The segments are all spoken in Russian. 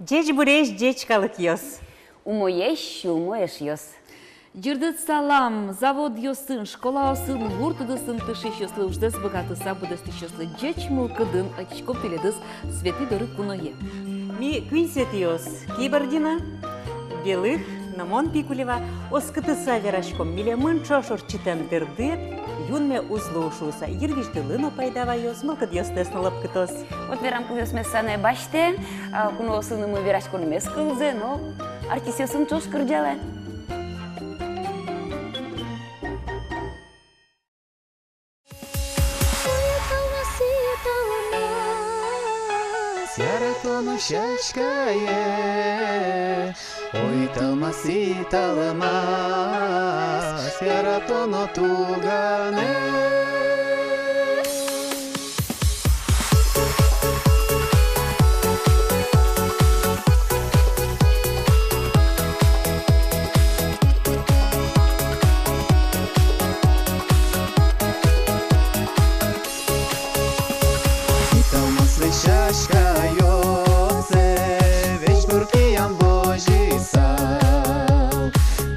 Jeç bureş, jeç kalık yos. Умоеш, умоеш йос. Джирдыт салам, завод йосын, школа осын, вуртыдысын тышеш йослы уждыс богатыса будыстыш йослы джеч мулкыдын очков теледыс светы дыры куное. Ми квинсет йос. Кибардина, белых, намон пикулева, оскытыса верашком милемын чошор читен дырдыт, юнме узлушуса, ирвишты лыно пайдава йос, мылкыд йостес на лапкытос. Вот верам кувиос месане баште, куно осыны мы вераш куно мескылзе, но артис йосын чош кырджале. Яратону шашкае, ой талмаси талмас, яратону тугане. Шашкаёце, веч буркиям божисал,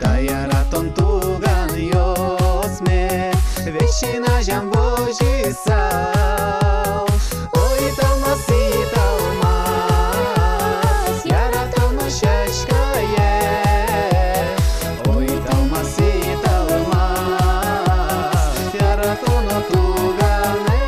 та яратон туган ёсме, вечинажам божисал. Ой, талмаси талмас, яратону шашкае, ой, талмаси талмас, яратону тугане.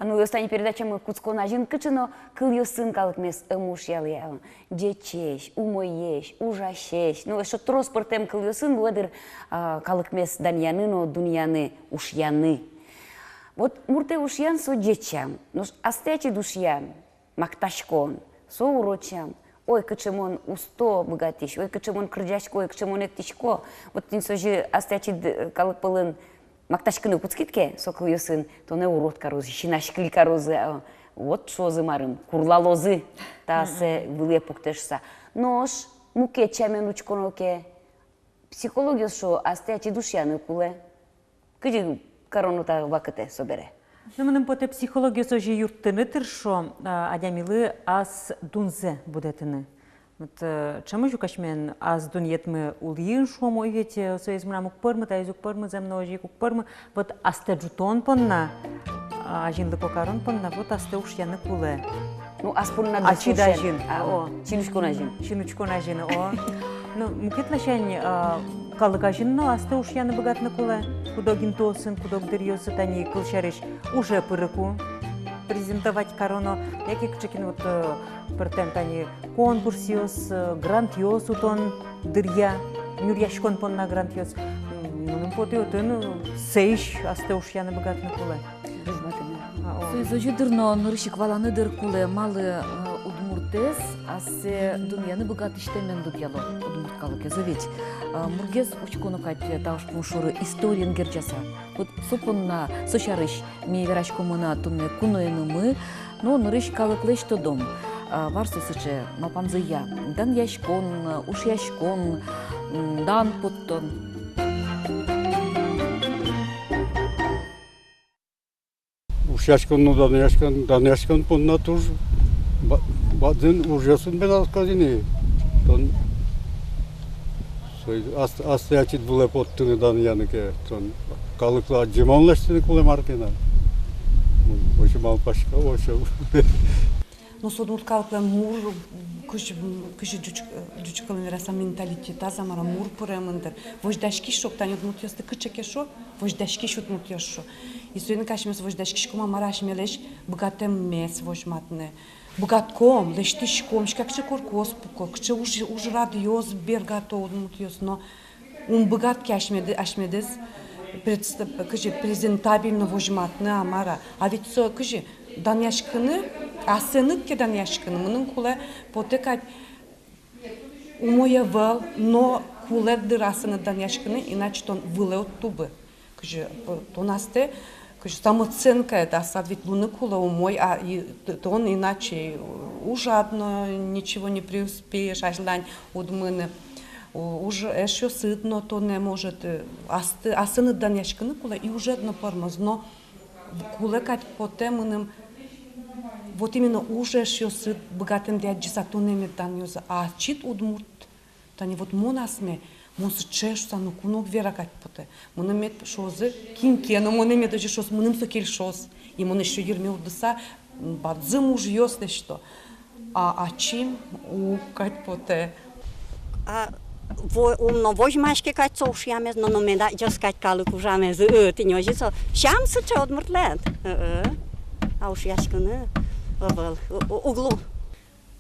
Ну, остане передача мы куцкона жин кычыно кыл ёсын калыкмес ымуш ялыял. Жечеш, умоеш, ужашеш. Ну, что транспортем кыл ёсын буадыр калыкмес даньяны, дуньяны, ушьяны. Вот мурте ушьян со жечам, но астячи душьян, макташкон, со урочам. Ой, кычымон усто богатиш, ой, кычымон кыржашко, ой, кычымон эктишко. Вот тин сожи астячи калык пылын макташкыны куцкитке, сокыл ёсын, то не урод карозы, шинашкли карозы, вот шозы марым, курлалозы, тасе выле пуктешса. Нож, муке чамен учконоке, психология шо астячи душьяны куле, кыжи короната вакыте собере. Ну, менің поте психология сожи юрттыны тыршо, адямилы аз дунзе будетыны. Вот чему жукаш мен аз дуньетмы улиин шомо и ведь союз мрамук пырмы, та изук пырмы, земножи кук пырмы, вот асте джутон понна, ажин лыкокарон понна, вот асте уж яны куле. Ну, аспунна Ачи да жин, чинушкона жин. Чинучкона жин, о. Ну, мукет лашень калыка жин, но асте уж яны богатны куле. Кудогин тосын, кудог дырьёсы тани кылшарыш уже пырыку. Презентовать корону, яки кчекин вот пертем тани конкурсиос, грантиос утон дырья, нюрьяшкон пон на грантиос. Ну, поте отын сейш асте уж яны богатны куле. Союзожи дырно нырышик валаны дыр куле малы удмуртес, асе дуньяны богатыштемен дудьяло удмурткалык язовить. Мургез учкону кать тауш пуншуры историен герчаса. Вот супунна сошарыш ми верашкомына тунне куноенымы, но нырыш калыклеш то дом. Варсу сыче мапанзыя. Дан яшкон, уш яшкон, дан поттон. Ушашкон, даняшкон понна туж бадзен ужасын бен алказини. Тон астячит буле поттыны даняныке. Тон калыкла жемонлаштыны куле маркина. Ошо малпашка ошо. Но содмут калыкла мур кыш жучкалын раса менталитета замара мур пыремындыр. Вождашки шоктан удмут ёсты кычеке шо, вождашки шутмут ёшо. И суйны кашмес вождашки шкума мараш мелеш богатем мес вожматны. Богатком, лештишком, шкакче коркос пуко, кче уж радиоз бергато удмут ёс, но богатки ашмедес презентабельно вожматны амара. А ведь со кыжи даняшкыны, асынып ке даняшкыны, мының куле потекать умоя вал, но куле дырасыны даняшкыны, иначе тон выле от тубы. Кыжи тонасте, кыжи самооценка это, а ведь луны куле умой, а тон иначе ужадно, ничего не преуспеешь, а желань удмыны. Уже еще сытно, то не может, асыны даняшкыны куле и уже одно пормоз, но куле кать потемыным вот именно уже еще сыт богатым дяджиса то не имеет даньоза, а чит удмурт, то не вот монасме, монсы чешу сану кунок вера кать поте, мон имеет шозы кинке, но мон имеет даже шоз, моным сокель шоз, и мон еще ерме удыса, бадзым уж ёсты что, а чим у кать поте. Умно возьмашки кать соушьямез, но не да just кать калык ужамез, ты не ожи со, шамсы че удмуртлет, а уж яшканы. Углу.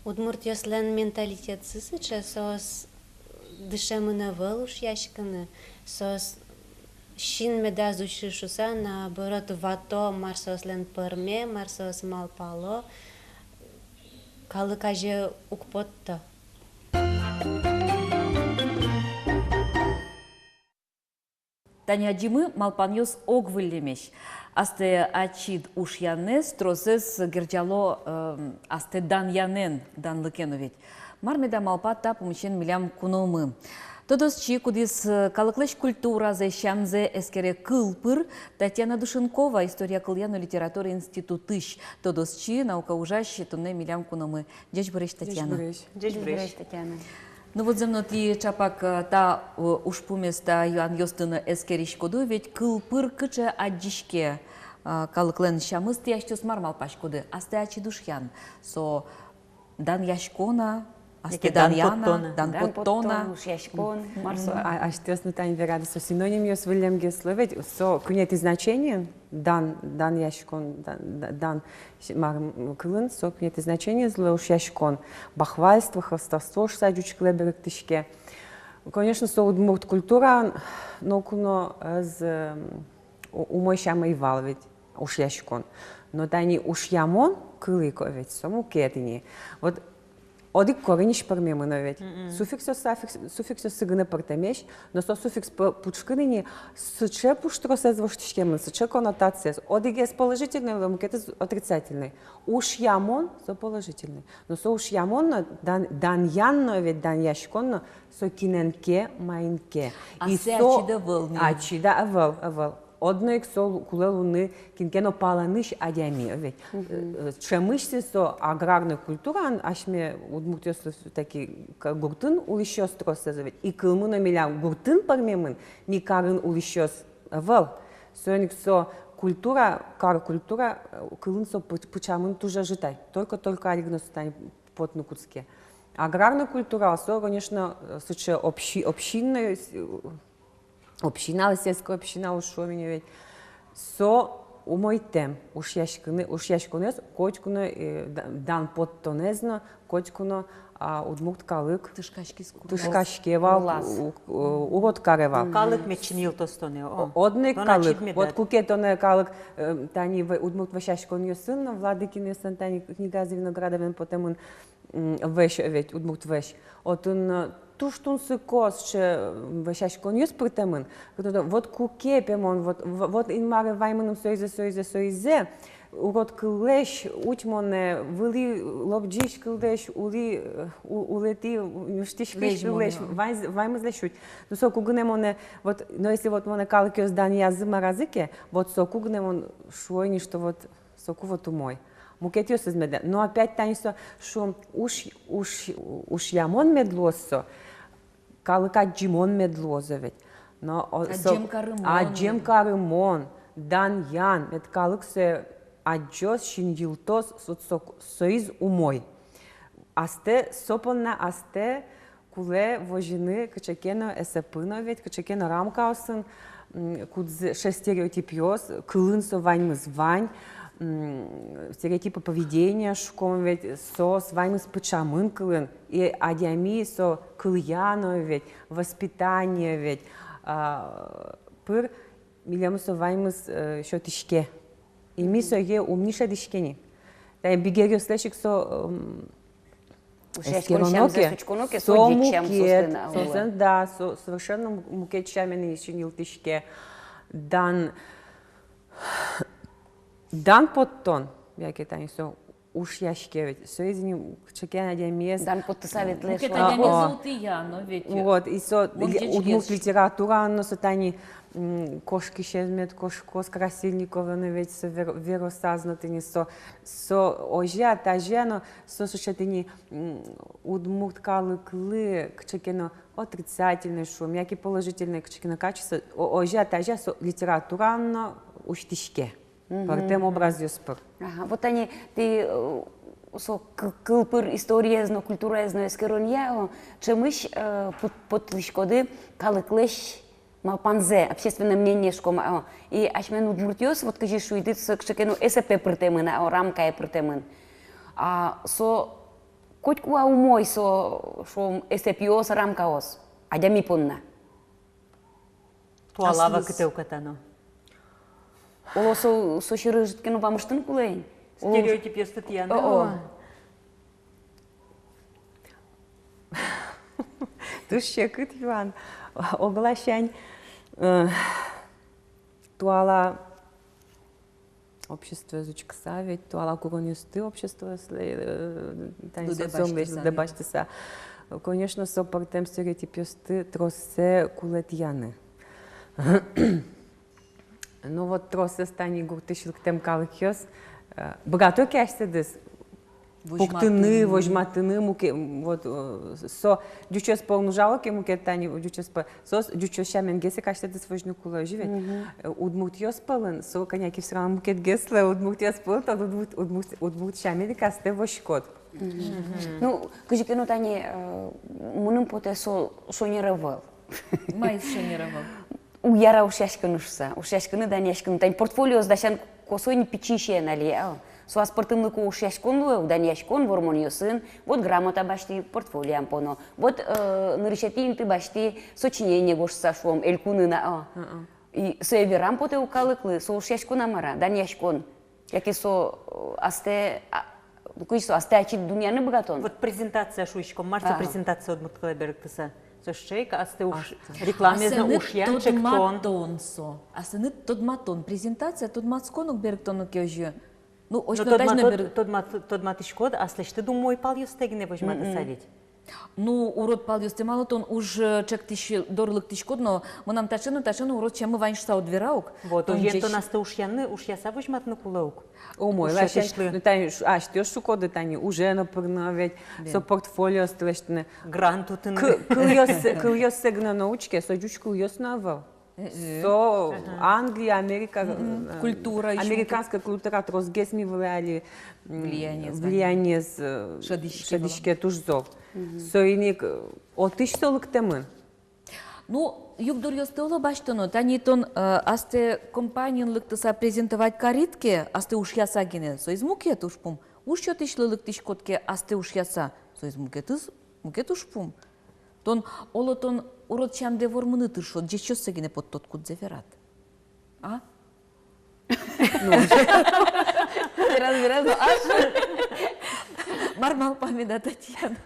Удмурт яслен менталитет сысыча, сос дышемына вылуш яшканы, сос шин меда зушишуса, наоборот вато марсослен пырме, марсос малпало, калыкаже укпотто. Таня Димы малпаньос огвылемеш. Асте ачид уж янес, трозес герджало асте дан янен, дан лыкеновить. Мармеда малпа тапумчен милям куномы. Тодос чи кудис калыклеш культура зещанзе эскере кылпыр, Татьяна Душенкова, история кыльяну литературы институтыш. Тодос чи наука ужащи, тунне милям куномы. Дечь брешь, Татьяна. Дечь брешь, Татьяна. Ну вот земно ти чапак та ушпуместа Юан Йостына эскериш коду, ведь кылпыр кыче аджишке калыклен шамыз тияштос мармал пашкоды. Асте ачи душьян. Со дан яшкона, Асте дан Даняна, поттона. Дан Дан Поттона. поттон, ушяшкон, марсо. А что с натани верады со синонимио с Вильям словить, со кунети значение, дан яшкон, дан марм клын, со кунети значение зло уж яшкон, бахвальство, хвастовство, садюч клеберек тышке. Конечно, со удмурт культура, но куно з умой шама и валвить, уж яшкон. Но тани уж ямон клыковить, саму кетини. Вот оди корениш пармемына ведь. Суффиксо сыгына партамеш, но со суффикс пучкынени сыче пуштро созвоштишкемын, сыче коннотация. Одигес положительный, ломкетес отрицательный. Уж ямон со положительный. Но со уж ямон дан янно ведь дан яшконно со киненке майнке. А се ачида вълни. Ачида авал. Одно со кулелуны кинкено паланыш адями ведь. Чемышся со аграрная культура, ашме удмуртёсо таки гуртын улищёс тросса ведь. И кылмына милям гуртын пармемын микарын улищёс вал. Соник со культура, кар культура кылын со пучамын тужа житай. Только аригно стань потну куцке. Аграрная культура, со, конечно, суче общинная община, сельская община ушо меня ведь. Со умой тем, уж яшкунес, кочкуно дан поттонезно, кочкуно удмурт калык. Тышкашкевал, урод каревал. Калык ме чинил тостоне. Одне калык. Вот кукетоне калык тани удмурт вашашкон сын, владыкин сын тани книга за виноградовен потом веш ведь удмурт веш. Отун туштун сыкос, че вашашкон юс притемын. Вот кукепемон, вот инмаре вайманым соизе. Урод кылеш, учмоне, вили лобджиш кылдеш, улети, нюштиш кылеш, ваймазлешуть. Ну со кугнемоне, вот, но если вот моне калкиос дания зымаразыке, вот со кугнемон шуойни, что вот соку вот умой. Мукетиос измеде. Но опять танисо, что уж ямон медлосо, калыка джимон медлозо ведь. А джем карымон, дан ян, мед калыксе аджос шиндилтос соиз умой. Асте сопонна асте куле вожины качакена эсепына ведь, качакена рамкаусын, кудзе шестереотипиоз, кылынсо ваньмыз вань, стереотипы поведения шком ведь, со ваньмыз пычамын кылын, и адями со кыльяно ведь, воспитание ведь, пыр милямысо ваньмыз шотишке. И ми со е умниша дишкени. Да бигерио слешик со Эскероноке, со мукет, да, совершенно мукет шамени шинил тишке. Дан поттон, яке тани со уж яшкевить. Со изни чекена дямес. Дан поттасавит леш. Мукет адями золотия, но ведь. Вот, и со удмурт литература, но со тани кошки шезмет, кос красильникова, но ведь со веросазнатыни, со ожа, тажа, но со сушатыни удмурт калыклы, кчекено отрицательный шум, яки положительный кчекено качество, ожа, тажа, со литература, но уштишке. Партем образ юспор. Вот они, ты со кылпыр историязно, культуразно эскероньяо, чемыш потлышкоды калыклыш малпанзе, общественное мнение шкома. И ашмен удмуртиос, вот кажи шуидит со кшекену СП притемын, рамка притемын. Со котькуа умой со шом СПиос рамкаос, адями понна. Туалава кытеукатано. Оло со ширыжыткену памыштын кулейн. Стереотип ястытьяны. Тушче кыт юан, оглашань, туала общество звучка савить, туала куронюсты общество, дебаштеса. Конечно, сопортем стереотипюсты тросе кулетьяны. Ну вот тросе стани гуртышылктем калыкёс, богато кяшседес, пуктыны, вожматыны, муке, вот, со дючес полнужалки, мукет тани, дючес по, сос дючес шамен гесе каште дес вожну кула живет. Удмурт йоспален, со коняки все равно мукет гесла, удмурт йоспален, то удмурт шамен касте вожкот. Ну, кажи, ну тани, муним поте со не ревел. Mai шенеровал. Уяра ушашканы даняшканы, тани портфолиоз дашан косойни пичише, нали, со аспортымлыку ушашкон, даняшкон, вормониосын, вот грамота башти портфолиям поно, вот наришатин ты башти сочинение гош сашвом, элькунына, и со эверам поте укалыклы, со ушашкон амара, даняшкон, яки со асте, куйсо асте ачи дуньяны богатон. Вот презентация шуйшком, марса презентация от Муткала Беректыса. Сошейка, асте уж рекламезна уж янчек тон. Асыны тодматон. Презентация тодматсконук Беректону кежи. Ну, тот матышкод, а слышь, думай, пал юстегне возьмата садить. Ну, урод пал юстемалотон уж чек тысячи дорлык тысячкод, но мы нам тачену урод чем мы ваньшта удвераук. Вот, уж то нас то уж яса возьмат на кулаук. О мой, ну тани, а что шукоды тани уже напрягать, со портфолио стрелочные. Гранту ты. Кыльёс сегна научке, со дючку ёс навал. Со Англия, Америка, культура, американская культура, трозгес ми влияние с шадичке тужзов. Со иник отыш солык темын. Ну, югдур ёстылы баштыну, танитон асте компаниялыктыса презентовать каритке, асте уж яса гене, со из мукет ушпум. Уж ётышлылык тишкотке, асте уж яса, со из мукет ушпум. Тон олотон урод чамде вормыны тыршот, же чёсса гене под тот кут зеферат. А? Раз, Мармал памяда Татьяна.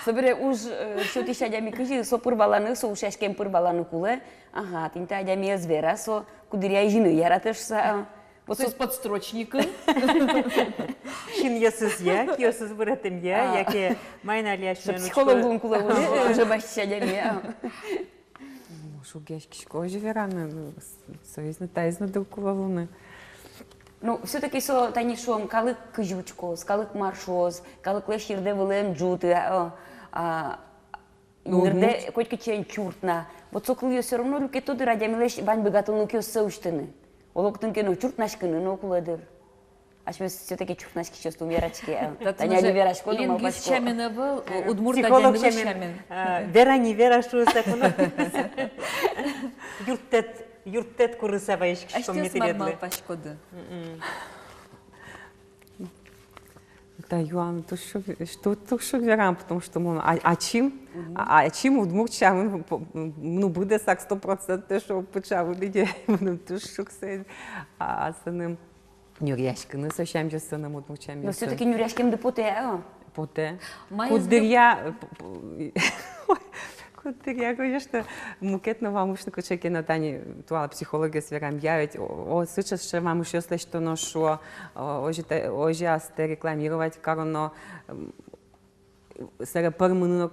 Собере уж что ты щадями кажи, со пырбаланы, со ушашкем пырбаланы куле, ага, тинта адями звера, со кудыря жины яратышса. Вот с подстрочника. Шин ясыз я, ясыз выратым я, яке майна ляшную. Психологун куле уже баш щадями. Шугешки шкожи вераны, союзно тайзно дылкувалуны. Ну, все-таки со танишом калык кыжучкоз, калык маршоз, калык леширде вылен джуты, нерде хоть кичен чуртна. Вот сокол ее все равно люки туды радямилеш бань богатон луки соуштыны. Олоктын кено чуртнашкыны, но куладыр. Аж мы все-таки чуртнашки сейчас умерачки. Таня не верашко, но малпашко. Лингвист чамен был, удмурт психолог адями чамен. чамен. Вера не вера, что сакуну. Юртет курысава ешки, что мне Мармал передали. пашкоды. Да, Юан, что тушок верам, потому что мы, чим удмурчам, ну буде сак 100%, что почав людей, мы тушок сей, а сынам нюряшкины, сощам же сынам удмурчам. Но все-таки нюряшким депоте, Поте. Кудыря, Кудыря, конечно, мукетно вам уж на кучеке на тани туала психология сверам явить. О, сейчас ще вам еще слышь, что ношу, оже асте рекламировать, кароно, сера пърмыно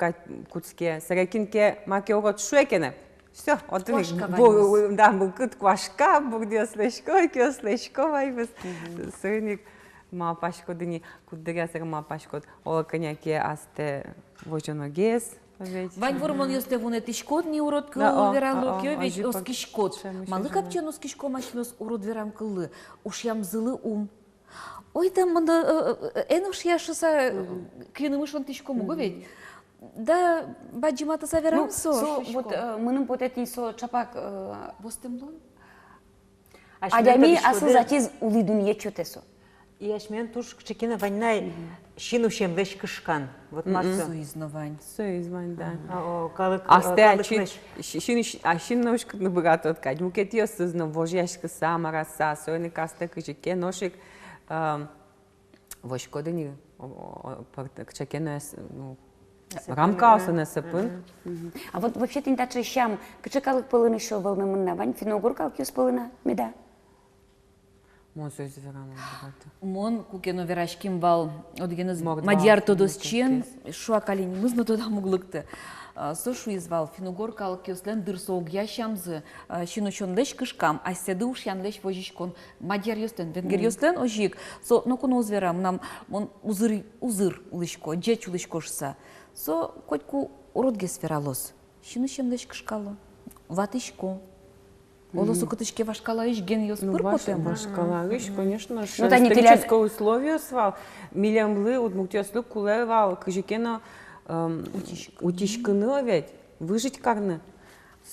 куцке, сера кинке маке урод шуекене. Все, от них, да, булкут квашка, бурдио слешко, кио слешкова и без сырник. Мал пашкодини, кудыря сера мал пашкод, ола коняке асте вожоногес. Вань вормон ёсте вуне тишкот ни урод кыл веран локё, ведь оскишкот. Малы капчен оскишко машлёс урод веран кылы. Уж ям зылы Ой, там эн уж я шоса кьюнымыш вон тишко могу ведь. Да, баджимата са веран со. Вот мыным потети со чапак Востемлон? адями асыл затиз улы дунье чөтесо. И ашмен туш чекина ваньнай шинушем вещь кышкан. Вот марса. Соизнавань. Соизвань, да. Асте шин наушка набагато откать. Мукет я съзна вожяшка сама раса, сойне касте кычеке ношик вошкодени чекена рамка осана сапын. А вот вообще ты так шам, кычекалык пылыны шо волны мынна, вань финогор калкиус пылына, меда. Мон сөз верам богато. Мон кукено верашким вал одгенез мадьяр тодос чен, шуа калини мызно тода муглыкты. сошу извал финугор калык ёслен дырсоуг яшамзы шиночонлеш кышкам, а седы уж янлеш вожишкон мадьяр ёслен, венгер ёслен ожик. Со нокон озверам нам он узыр улышко, джеч улышкошса. Со котку уродге сфералос. Шиночонлеш кышкало, ватышко. Олосу кытышке вашкала иш ген ёс пыр потем. Вашкала иш, конечно, Ну, та не историческое условие свал. Милямлы удмуртёслы кулевал, кыжикено утишкыны ведь, выжить карны.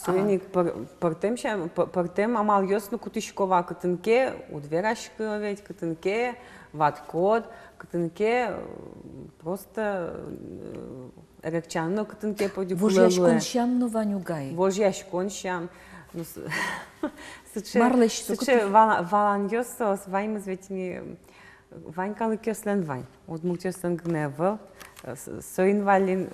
Сойник партем амал ёсну кутышкова кытынке, удверашкы ведь, кытынке, ваткод, кытынке, просто эрекчанно кытынке поди кулевлы. Вожьяшкон щам, но ванюгай. Вожьяшкон щам. Марлеш, Суче валаньосос, ваймыз ведь не вань калыкёслен вань. Удмуртёслен гневел, соинвалин,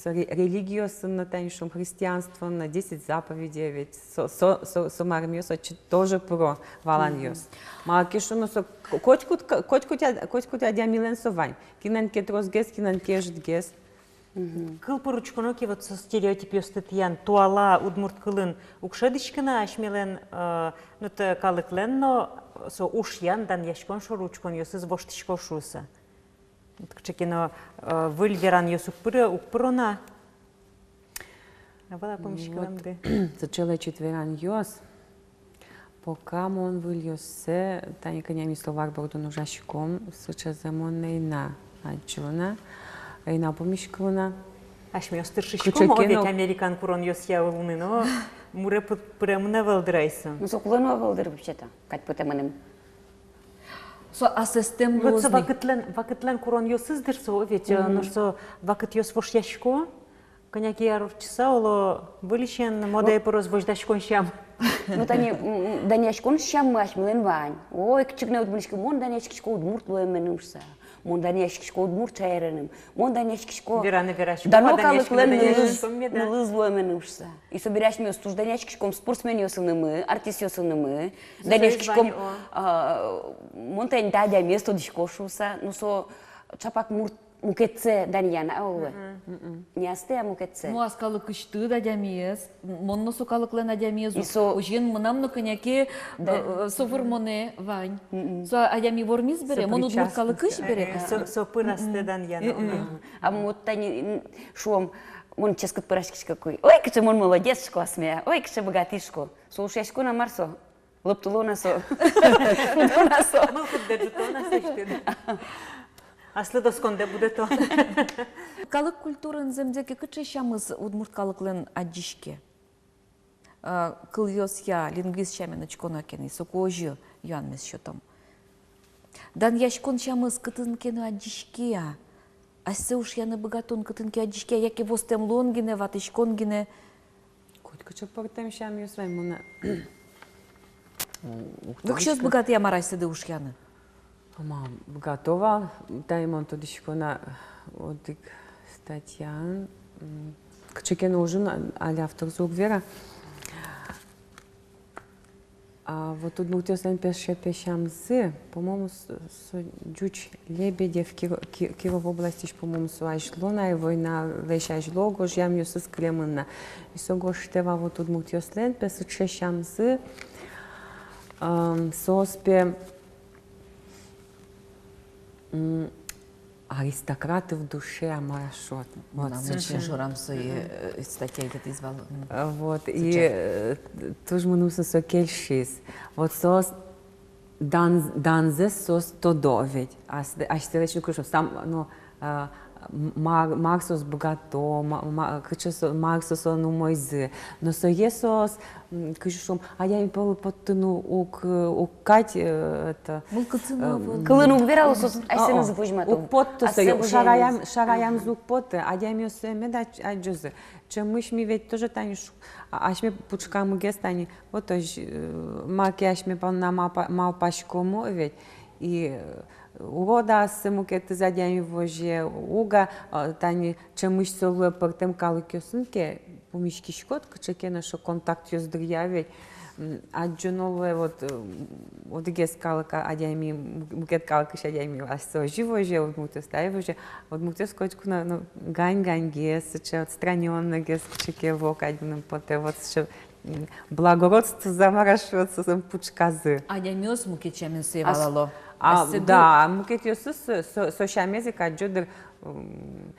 религиосын на таньшом христианство на 10 заповедей ведь сомармиос тоже про валаньос. Малкишуно со котку тя милен со вань. Кинан кетрос гес, кинан кежит гес. Кыл поручконо ки вот со стереотип ёстытьян туала удмурт кылын укшедишкина ашмелен ну то калыклен но со ушьян дан яшкон шоручкон ёсыз воштишко шуса. Ткчекино выльверан ёс укпырона. Абала помишкаламды. Зачела четверан ёс. Пока он выльёсе, тани конями словар бордон ужашком, сучазамон нейна аджона. Ейна помишкона. Ашме остыршишком овет американ курон ёс явылны, но муре премна валдрайсы. Ну, сокулано валдыр вообще-то, как потеманем. Со асистем Вот со лозный. вакытлен курон ёсыздыр со овет, но со вакыт ёс вош яшко, коняки ярурчса оло вылишен модай порос вождашкон щам. Ну, тани даняшкон щаммаш милен вань. Ой, кичикне удмуртшко, мон даняшкишко удмурт лоеменумса. Мон даняшкишко удмурт чайреным. Мон даняшкишко Вераны верашко. дано калыклен нылыз лоеменумса. И собираш ми остуж даняшкишком спортсмен ёсынымы, артист ёсынымы. Даняшкишком мон тань дадя место дишкошуса. Ну, со чапак мукетце даньяна, аулы. Не асте, а мукетце. Ну, аскалы кышты да дямиес, монно сокалыклен адямиес, Исо- ожен мынамно коняке софырмоне вань. Со адями вормиз бере, мон удмурткалы кыш бере. Со пынасты дан яна. А вот тани шуом, мон ческат пырашкиш какой. Ой, каче мон молодец шко смея. Ой, каче богатишко. Слушашко на марсо. Лыптулона со. Лыптулона со. Малко деджутона сещтен. А следосконде буде то. Калык культурын земдеке кыче шамыз удмурткалыклен адишке. Кыл ёс я лингвист шамен очкона кени, соку ожи юанмес счетом. Дан яшкон шамыз кытынкену адишке я. Асе уж яны богатон кытынке адишке, яке vostem лонгине, ватышконгине. Котка че партем щам ёс вань мона. Выкшёс богат я марай седы уж яны. Ама готова, да имам тодишкона одик статьян. Кчекен ужин аля автор звук вера. А вот тут был тесен пешамзы, по-моему, Джуч Лебедев, Киров области, по-моему, суашлона, и война лешашло, гожьям юсыс кремына. И согоштева вот тут был тесен пешамзы, соспе аристократы в душе, амарашот. Вот, Зачем журам свои статьи этот извал? вот, и тоже мы нужно со кельшис. Вот сос данзе сос тодовить. А что еще кушал? Сам, ну, Марсос богато, Марсос ну мойзы. Но со есос, кушал, а я им потяну у Кать это. Кылын угверал сос, айсен запужмату. Укпотто шараям звук поте, а я имею семя да аджузы. Чем мы ми ведь тоже таниш, аж мы пучкам гестани, вот тоже марки аж мы на мал пашкому ведь и урода сымукеты за день воже уга тани чем мы солуе портем калыкёсынке помишкишкот, качекена, что контакт ёздырявить, аджунове вот гес калка адями мукет калка шадями асо живо же вот мутес таево же вот мутес кочку на гань гес че отстраненно гес чеке вокадным поте вот что благородство замарашиваться сам пучказы Адямиос мукетчамен севалало. да мукет ёсус сошамези каджодер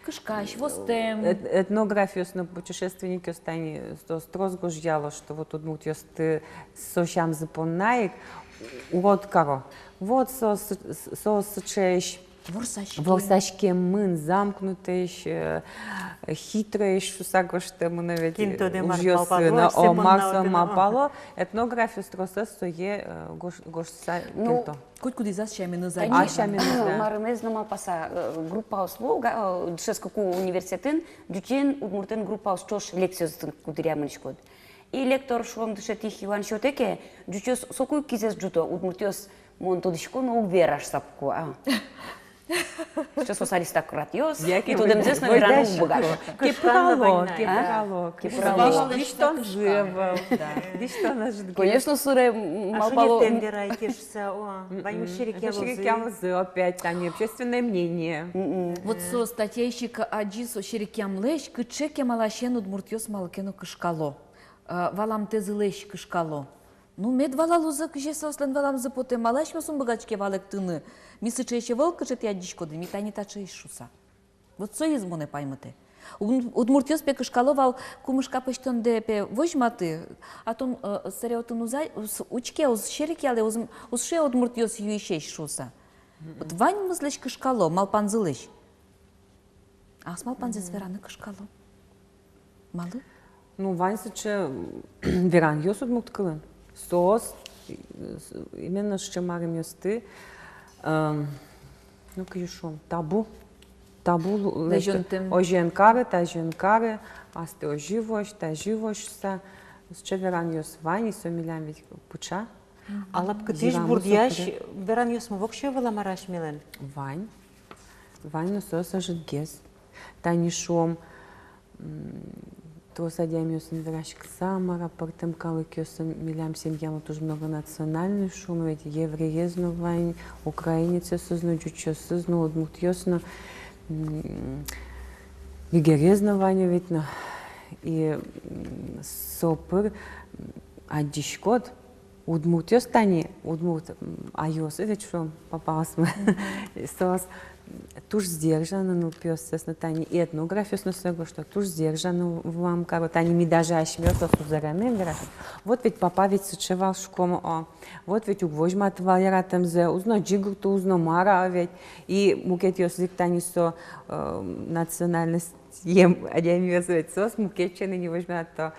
Кышкаш, востем. Этнографиос на путешественники стани строзго ждало, что вот тут мут ты сошам запоннаек урод каро. Вот сосчеш ворсашке мын замкнутеш хитреш сагоште мы навіть ужьосына о Марсо мапало этнографиос тросес сое гошса кельто. Котку дизас шамины за. Марымез нама паса группа услуга дышескаку университетин дючен удмуртен группа чош лекциясын кудырямынышкод. И лектор шуам дышетих Иван Шотеке дючес сокуй кизес джуто удмуртиос монтодышко но увераш сапку. Что с аристократиос, и туда мзес на верану багаж. Кепрало. Дишто живо. Дишто наш. Конечно, суре А мало. что не тендерайтешься? Ваню Шерикямзы опять там общественное мнение. Вот со статейщика аджисо шерикям лещ, кычеке малашен удмуртиос малкену кышкало. Валам тезы лещ кышкало. Ну, мед валалузак жесослен валам запоте малаш масун багачке валек тыны. Мисы чеше волк кычет ядичкоды, митани таче ишуса. Вот со изму не паймате. Удмуртиос пе кышкаловал кумышка пыштон депе вожматы, а тон стереотын узай, учке уз шерики але уз ше удмуртиос юише ишуса. Вот вань мызлеш кышкало, малпанзылеш. А с малпанзес вераны кышкало. Малы? Ну, вань сыче веран ёс удмурткалын. Сос, именно ще марим ёсты, ну, каюшом, табу оженкаре, та женкаре, асте оживош, та живошса, ще веран ёс вань, со милям ведь пуча. Алап кытыш бурдияш, веран ёс мовокше вала мараш милен? Вань, ну, сос ажит гес, та нишом, то садямиос инверашик самара, партем калыкёсом милям семьям тоже многонациональный шум, ведь евреезно вань, украинец созно, джучо созно, удмуртёсно, вигерезно вань ведь на и сопыр аддишкот удмуртёс тани удмурт айос ведь что попалось мы сос туж сдержанно, ну, пёс на тани и этнографиос на сего, что туж сдержанно вам каро, тани ми даже ашмёто сузараны, вот ведь папа ведь сочевал шкому, вот ведь угвожмат валератам зе, узно джигурту, узно мара ведь, и мукет ёсик тани со национальность ем, адямиос ведь сос, мукет чены не возьмят, то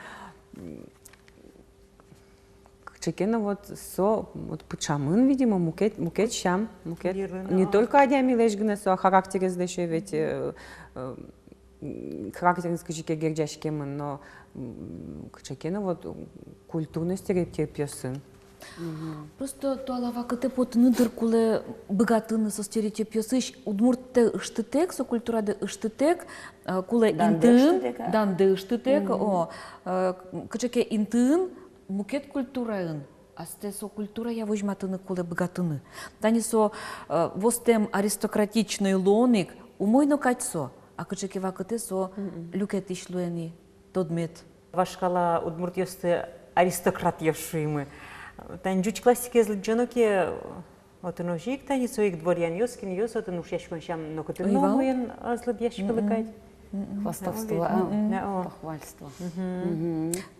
Чекена вот со вот пучамын, видимо, мукет шам, мукет не только адями лежгне со характере здесь ведь характер скажите герджашкемын, но чекена вот культурный стереотип пьесын. Просто туалава кыте потыны дыркуле богатыны со стереотип пьесыш удмуртте ыштытек, со культурада ыштытек, куле интын, данды ыштытек, кычеке интын, мукет культураын, асте со культура я возьматыны куле богатыны. Тани со востем аристократичный лоник, умойно качсо, а кычеке вакыте со люкет ишлуэни, тодмет. Вашкала удмуртиосты аристократ евшуимы. Тань жуч классики злджаноки отыножик, тани соик дворян ёскин ёс, отынуш яшкон шам нокотын новоен азлыб яшкалыкать. Хвастовство, похвальство.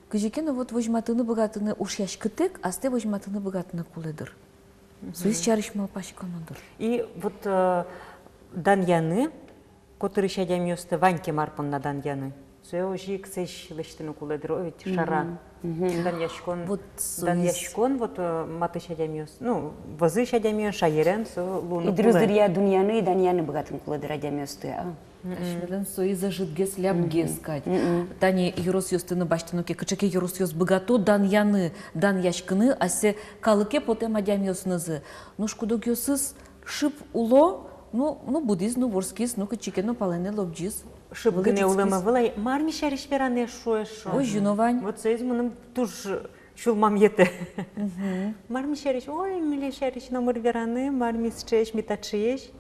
Кыжекена вот возьматыны богатыны уж яшкытек, а сте возьматыны богатыны куледыр. Суис чарыш малпашканадыр. И вот даньяны, которые шадям ёсты ваньке марпон на даньяны. Суэожик сэш лештыны куледыр, овет шара. Даньяшкон, вот маты шадям ёс. Ну, вазы шадям ёс, шаерен, со луну кулед. И друздырья дуньяны и даньяны богатын куледыр адям ёсты, Ашмелен сои зажитгес лябгескать. Тани юрос ёстыны баштынуке, кычеке юрос ёс богато, дан яны, дан яшкыны, асе калыке потем адям ёснызы. Ну шкудок ёсыз шип уло, ну буддиз, ну ворскиз, ну кычеке, ну палене лобджиз. шыбгыне улыма вылай марми шариш веране шуэшо. Ой, жюновань. Вот союз мыным туж шулмам ете. Марми шариш, ой, миле шариш номер вераны, марми счеш, митачеш.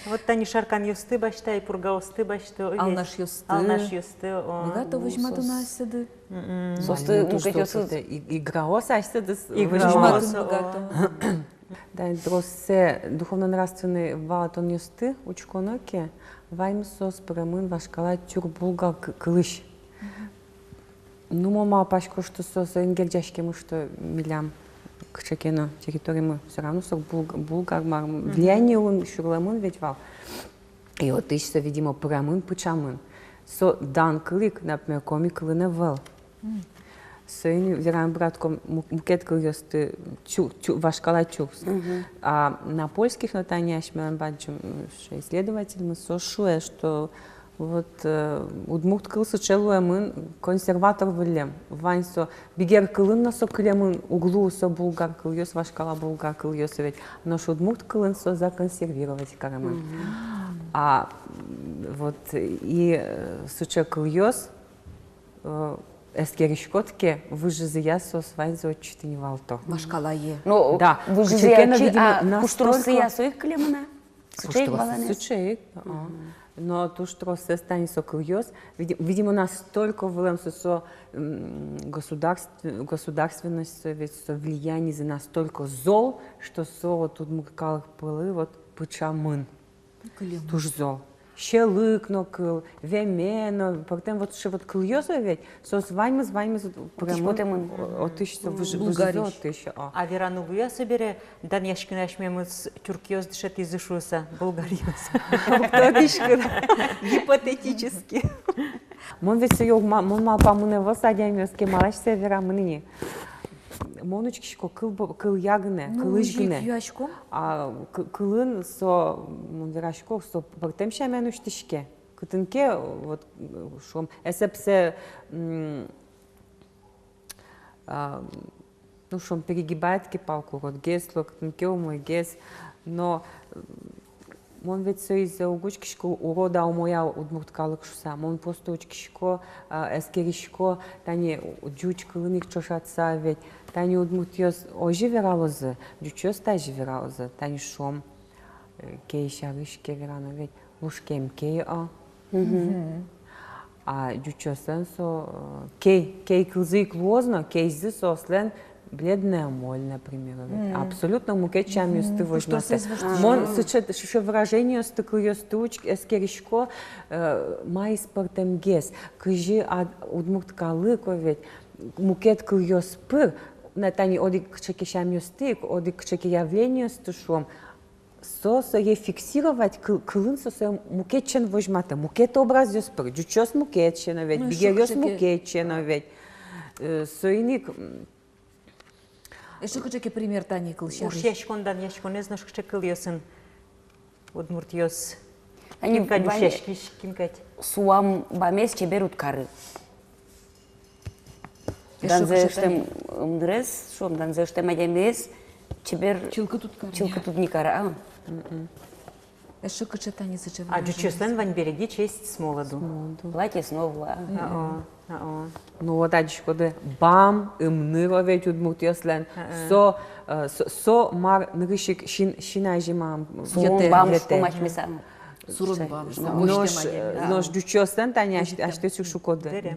Вот тани шаркан юсты башта и пурга усты башта. Алнаш юсты. Алнаш юсты. Богато выжмату насыды. Состы мукет ёсыз. Играос ашсыдыс. Выжмату богато. Да, дроссе духовно-нравственный ваатон юсты учконоке, ваймсос прамын вашкала тюрбулга кылыш. Ну, мама пашко, что сос энгерджашке мы что милям к чекену территории мы все равно сок булгар влияние он шурламын ведь вал. И вот ищется, видимо, прамын пучамын. Со дан клик, например, коми клына вал. Сөйни верам братком мукет кыльёсты вашкала чукс. А на польских нотаниях мы бачим, что исследователь мы сошуе, что вот удмурт кылсы челуемын консерватор вылем. Ваньсо бигер кылын насо кылемын углу со булгар кыльёс вашкала булгар кыльёс ведь. Но что удмурт кылын со законсервировать карамын. А вот и суче кыльёс эскеришкотке выжизия со свайзо чтени валто. Машкалае. Ну, да, выжизия чи, а куштросы я соих клемана? Сучейк баланес? Сучейк, но то, что состояние со кыльёс, видимо, настолько вылемся со государственность, ведь со влияние за настолько зол, что со вот тут мукалых пылы, вот пучамын. Туж зол. Щелыкно кыл, вемено, потом вот что вот кыльёзо ведь, со с вами прямо от тысячи выжизо тысяча. А верану луя собере, дан яшкинаш мемыз тюркиоз дышет изышуса, болгариоз. Гипотетически. Мон ведь сёй мон мал памуне васадямёске малаш севера мыныне. Моночкишко кыл ягне, кылыжгне. А кылын со монверашко со партем шамен уштишке. Кытынке вот шом эсепсе ну шом перегибает палку вот гесло, кытынке мой гес, но мон ведь со из угучкишко урода у моя удмурткалык шуса. Мон просто учкишко эскеришко тани дюч кылыник чошатса ведь. Тани удмуртиос ожи вералозы, дючос тажи вералозы. Тани шом кей шарышке верано ведь лушкем кей а дючосан со кей кылзы клозно, кей зы сослен бледная моль, например. Абсолютно мукетчам юсты возьмёте. Мон сычет выражение стыклы юстуч эскеришко май спортем гес. Кыжи удмурткалыко ведь мукет кыл юспыр, на тани оди кчекишам юстык, оди кчеки явление стушом. Сосо е фиксировать кылын сосо мукетчен возьмата. Мукет образ юспыр. Дючос мукетчена ведь, бигерёс мукетчена ведь. Соиник Что кычеке пример тани кылшары? Уж яшкондан яшконе знаш кче кыльёсын. Удмуртиос. Они Кинкать. суам бамес чеберут кары. Данзе штем мдрес, шом данзе штем адемес, чебер Чилка тут кары. чилка тут не кара. Что кыче тани сыче? А дючослен вань береги честь с молоду. Платье снова. ну вот адичко де бам ымныро ведь удмуртиослен со мар нырышик шинажимам Суон бам что мач месам. Сурун бам. Нож дючослен тани аштесю шукоде.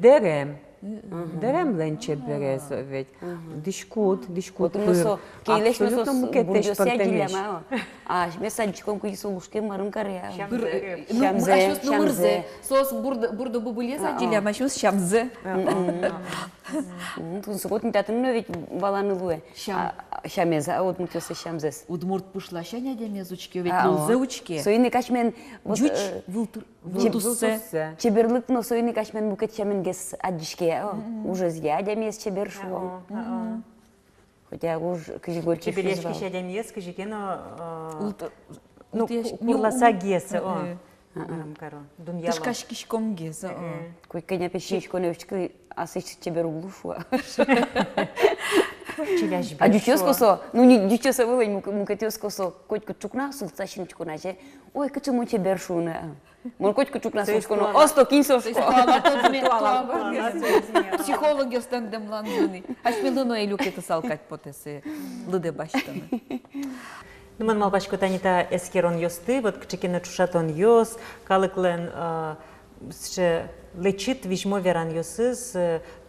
Дерем ленче берез ведь. Дишкут Потому кейлеш абсолютно месо мукетеш бурдёся партемеш. гилема. А месадчиком куи сулушке марым каря. Ашмес нумырзе. Сос бурда бубулеза диля, машмес шамзе. Тун сокотни татын ведь баланы луе. Шамеза, вот мутёса шамзес. Удмурт пушлашаня демезучке, ведь лузеучке. Союны кашмен Жуч вултуссе. чеберлык, но союны кашмен букет шамен гес адишке. Уже зя демес чебер шо. Хотя уж кыжигольче Чеберешки шадямес, кыжикено... Ну, курласа геса. Дуньяла. Тышкашкишком геза. Кой кеня пешичко невчки, а сыч чебер углушуа. А дюческосо, ну не дючеса вылань мукатескосо, коть чукна сулцашин чукначе. Ой, кычему чебер шуна. Мон котку чукна сошконо, осто кин сошко. Психология стендем ланзыны. Аш мелыно элюкеты салкать потесы лыде баштаны. Нуман малпашко танита эскерон йосты, вот кчекена чушатон йос, калыклен лечит вижмо веран йосыз,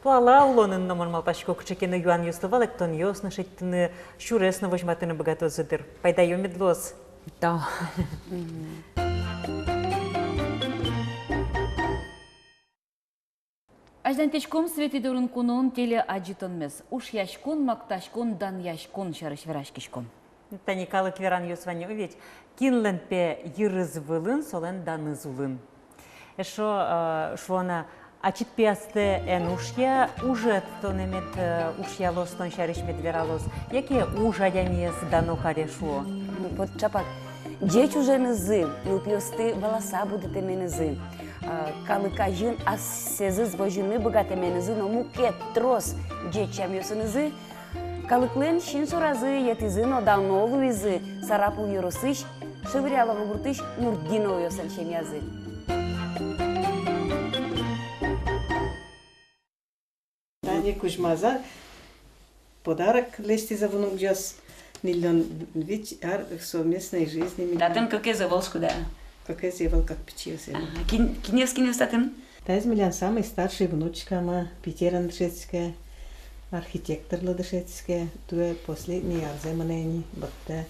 туала улонын нуман малпашко кчекена юан йостывал, эктон йос нашеттыны шуресны возьматыны богатозыдыр. Пайда йомедлос. Да. Аждантечком свети дурын кунун теле аджитон мес. Уж яшкон, макташкон, дан яшкон шарыш верашкишком. Тани калык веран йосване увидеть. Кинлен пе йырыз вылын, солен даныз улын. Эшо швона ачит пиасте эн ушья, уже тонемет ушья лос, тон шарыш медвералос. Яке ужадянес дано карешо? Вот чапак. Дечь уже нызы, нупиосты волоса будете менызы. Калыка жин, а сезы звожины богате менызы, но муке трос дечам йосынызы. Калыклен шин суразы, етизы, но давно луизы, сарапул юросыш, шевыряла вугуртыш, нурдино йосан шемязы. Таня Кузьмаза подарок лести за внук джаз. Миллион ведь совместной жизни. Датен как за волшку, да? Как я зевал, как печился. Киневский не статен? Тайз Милян самый старший внучка, ма Петера Дышецкая, архитектор Дышецкая, туе последний арземанени, батте.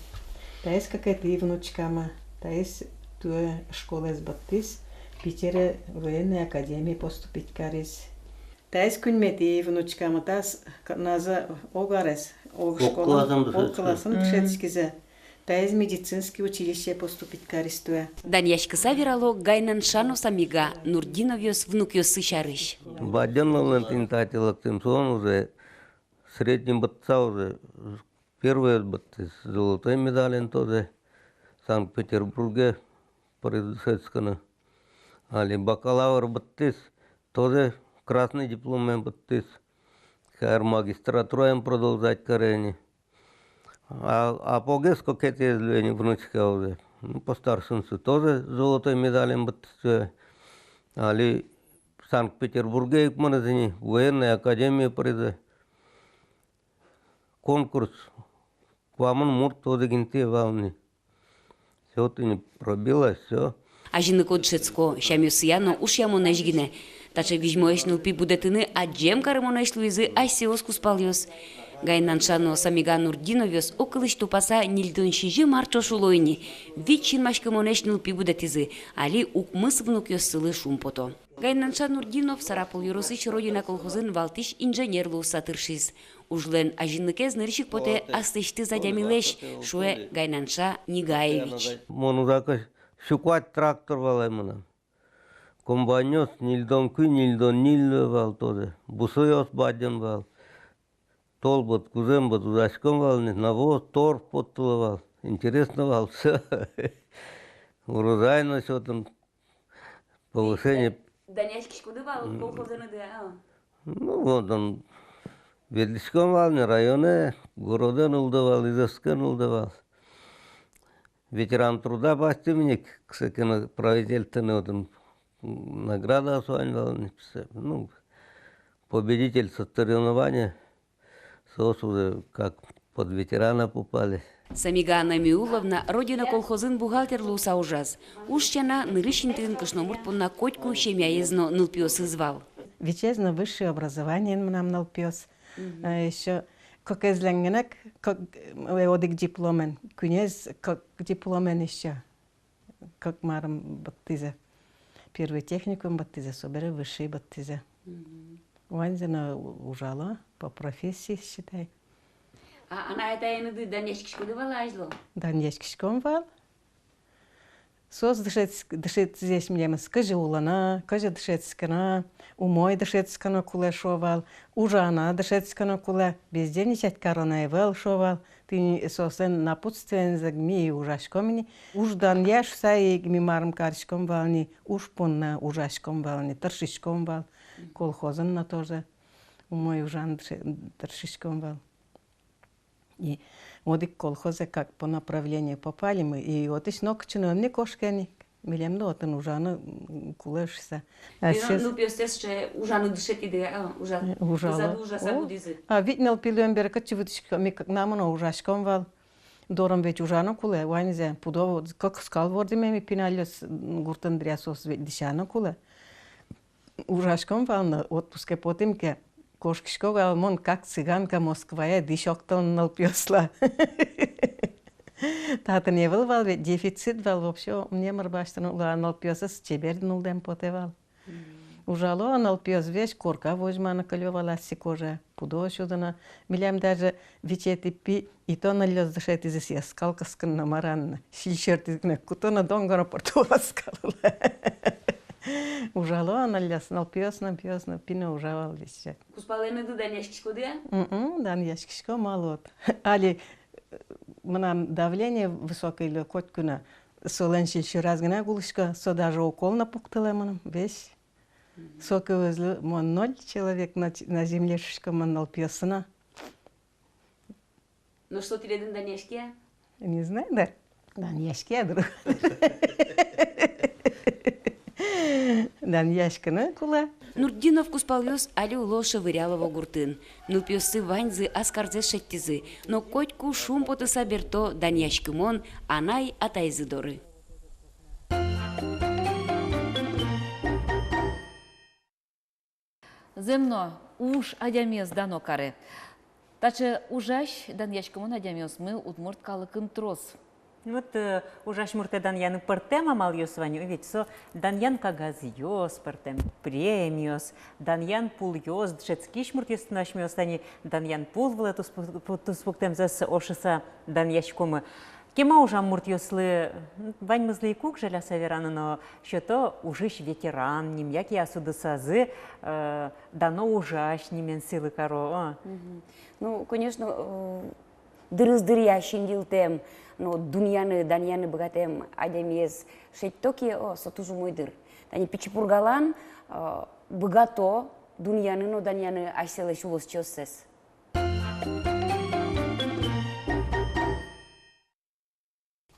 Тайз какая ты внучка, ма, тайз туе школа из баттис, Питера военной академии поступить карис. Тайз куньмети внучка, ма таз наза огарес. Околасын Дышецкизе. Тайз медицинский училище поступить каристуя. Даньяшка саверало гайнан шану самига, Нурдиновьёс внук ёсы шарыш. Бадян Валентин татилак Тимсон уже средним батца уже первый батцы с золотой медалью тоже в Санкт-Петербурге предшественно. Али бакалавр баттис тоже красный диплом баттис. Хар магистратура продолжать карени. А по геско кете излюени внучка уже. Ну, по старшинству тоже золотой медалью баттис. Али в Санкт-Петербурге в магазине военной академии призе. Конкурс. Кваман мурт тоже гинте волны. Все ты не пробилась, все. А жины кодшецко, шамюсияно уж яму нажгине. Таче вижмоеш нулпи будетыны, а джем карымонеш луизы, а сеоску спалёс. Гайнаншано самига Нурдиновёс околыш тупаса нильдон шижи марчо шулойни. Вичин машкамонеш нулпи будетизы, али укмыс внук ёс сылы шумпото. Гайнанша Нурдинов сарапул юросыч родина колхозын валтиш инженерлу сатыршиз. Ужлен ажинныкез ныршик поте астышты задямилеш, шуэ Гайнанша Нигаевич. Монузака шуквать трактор валаймына. Комбайнёс нильдон күй, нильдон ниль вал тоже. Бусойос бадян вал. Толбот, кузембот, удачком вал, навоз, торф подтулывал. Интересно вал, все. Урожайность, вот там, повышение. Даняшки шкодывал, колхозаны да. Ну, вот он, Ведличком вал, не районе, городен улдывал, изыскан улдывал. Ветеран труда бастивник, кстати, правительственный, вот он, награда осваивал, ну, победитель соревнования. Уже как под ветерана попали. Самига Намиуловна, родина колхозын бухгалтер луса ужас. Ушчана нырышинтын кышномурт пунна котку щемяезно нылпиосы звал. Вечезно высшее образование нам налпиос. Еще как изленгенек, как одик дипломен. Кунез как дипломен еще. Как марам баттизе. Первый техникум баттизе, собере высший баттизе. Ванзина ужала по профессии, считай. А она это и нады Даняшки шкодывала ажло? Даняшкишком вал. Сос дышит здесь мне, скажи улана, кажи дышетскана, умой дышетскана куле шовал, ужана дышетскана куле, без денежать корона и вел шовал, ты сосен напутствен загми ужашкомни, уж Даняш сай мимарм каршком вални, уж понна ужашком вални, торшишком вал. Колхозен на тоже умой ужан торшишком вал. И вот и колхозы как по направлению попали мы, и вот и снокчено не кошкеник. Милем да отын ужаны кулешся. Ну пьесес че ужаны дышет идея, Ужала. А виднел пилем берка чивытышка ми как намано ужашком вал. Дорам ведь ужано куле, ванзе пудово как скал вордиме ми пиналес гуртан дрясос ведь дишано куле. Ужашком вал на отпуске потемке кошкишко вал мон как цыганка Москвая дишоктон нал пьесла. Тата не вал ведь дефицит вал вообще мне марбаштан нал пьесас чебер нулдем потевал. Ужало нал пьес весь корка возьмана калёвала сикоже пудошудана милям даже вичети пи и то налёс дышет из эсия скалка сканна маранна шильчертикне кутона донгора портула скалла. Ужало налёс нал пьес на пина ужавал вещи. Куспалены ду даняшкишко де? Даняшкишко малот. Али манам давление высокое или коткуна солен шильчер разгана гулышка со даже укол напуктала манам весь. Сока везли, мон 0 человек на земле шишкаман пьесана. Ну что ты рядом Данешке? Не знаю, да. Данешке, друг. Данешка, кула. Нурдинов куспалёс али уло шевырялова гуртын. Ну пьесы ваньзы аскарзе шеттизы. Но котьку шум поты саберто Данешкимон, анай атайзы доры. Земно уж адямес дано каре. Таче ужаш дан яшкамон адямес мы удмурт калыкын трос. Вот ужаш мурте даньяны пыртем амал ёсваню, ведь со даньян кагаз ёс пыртем премиос, даньян пул ёс, дшецкиш мурт ёс нашмёс, даньян пул вла туспуктем зас ошиса дан яшкомы. Кема ужам мурт ёслы вань мызлы кук желя савераны, но что-то ужиш ветеран, ним як я суды сазы, дано ужаш немен силы коро. Ну, конечно, дырыз-дыр яшин дилтем, но дуньяны, даньяны богатем адемез шеттоки, сотужу мой дыр. Тани пичипургалан богато дуньяны, но даньяны айселы шулос чёссес.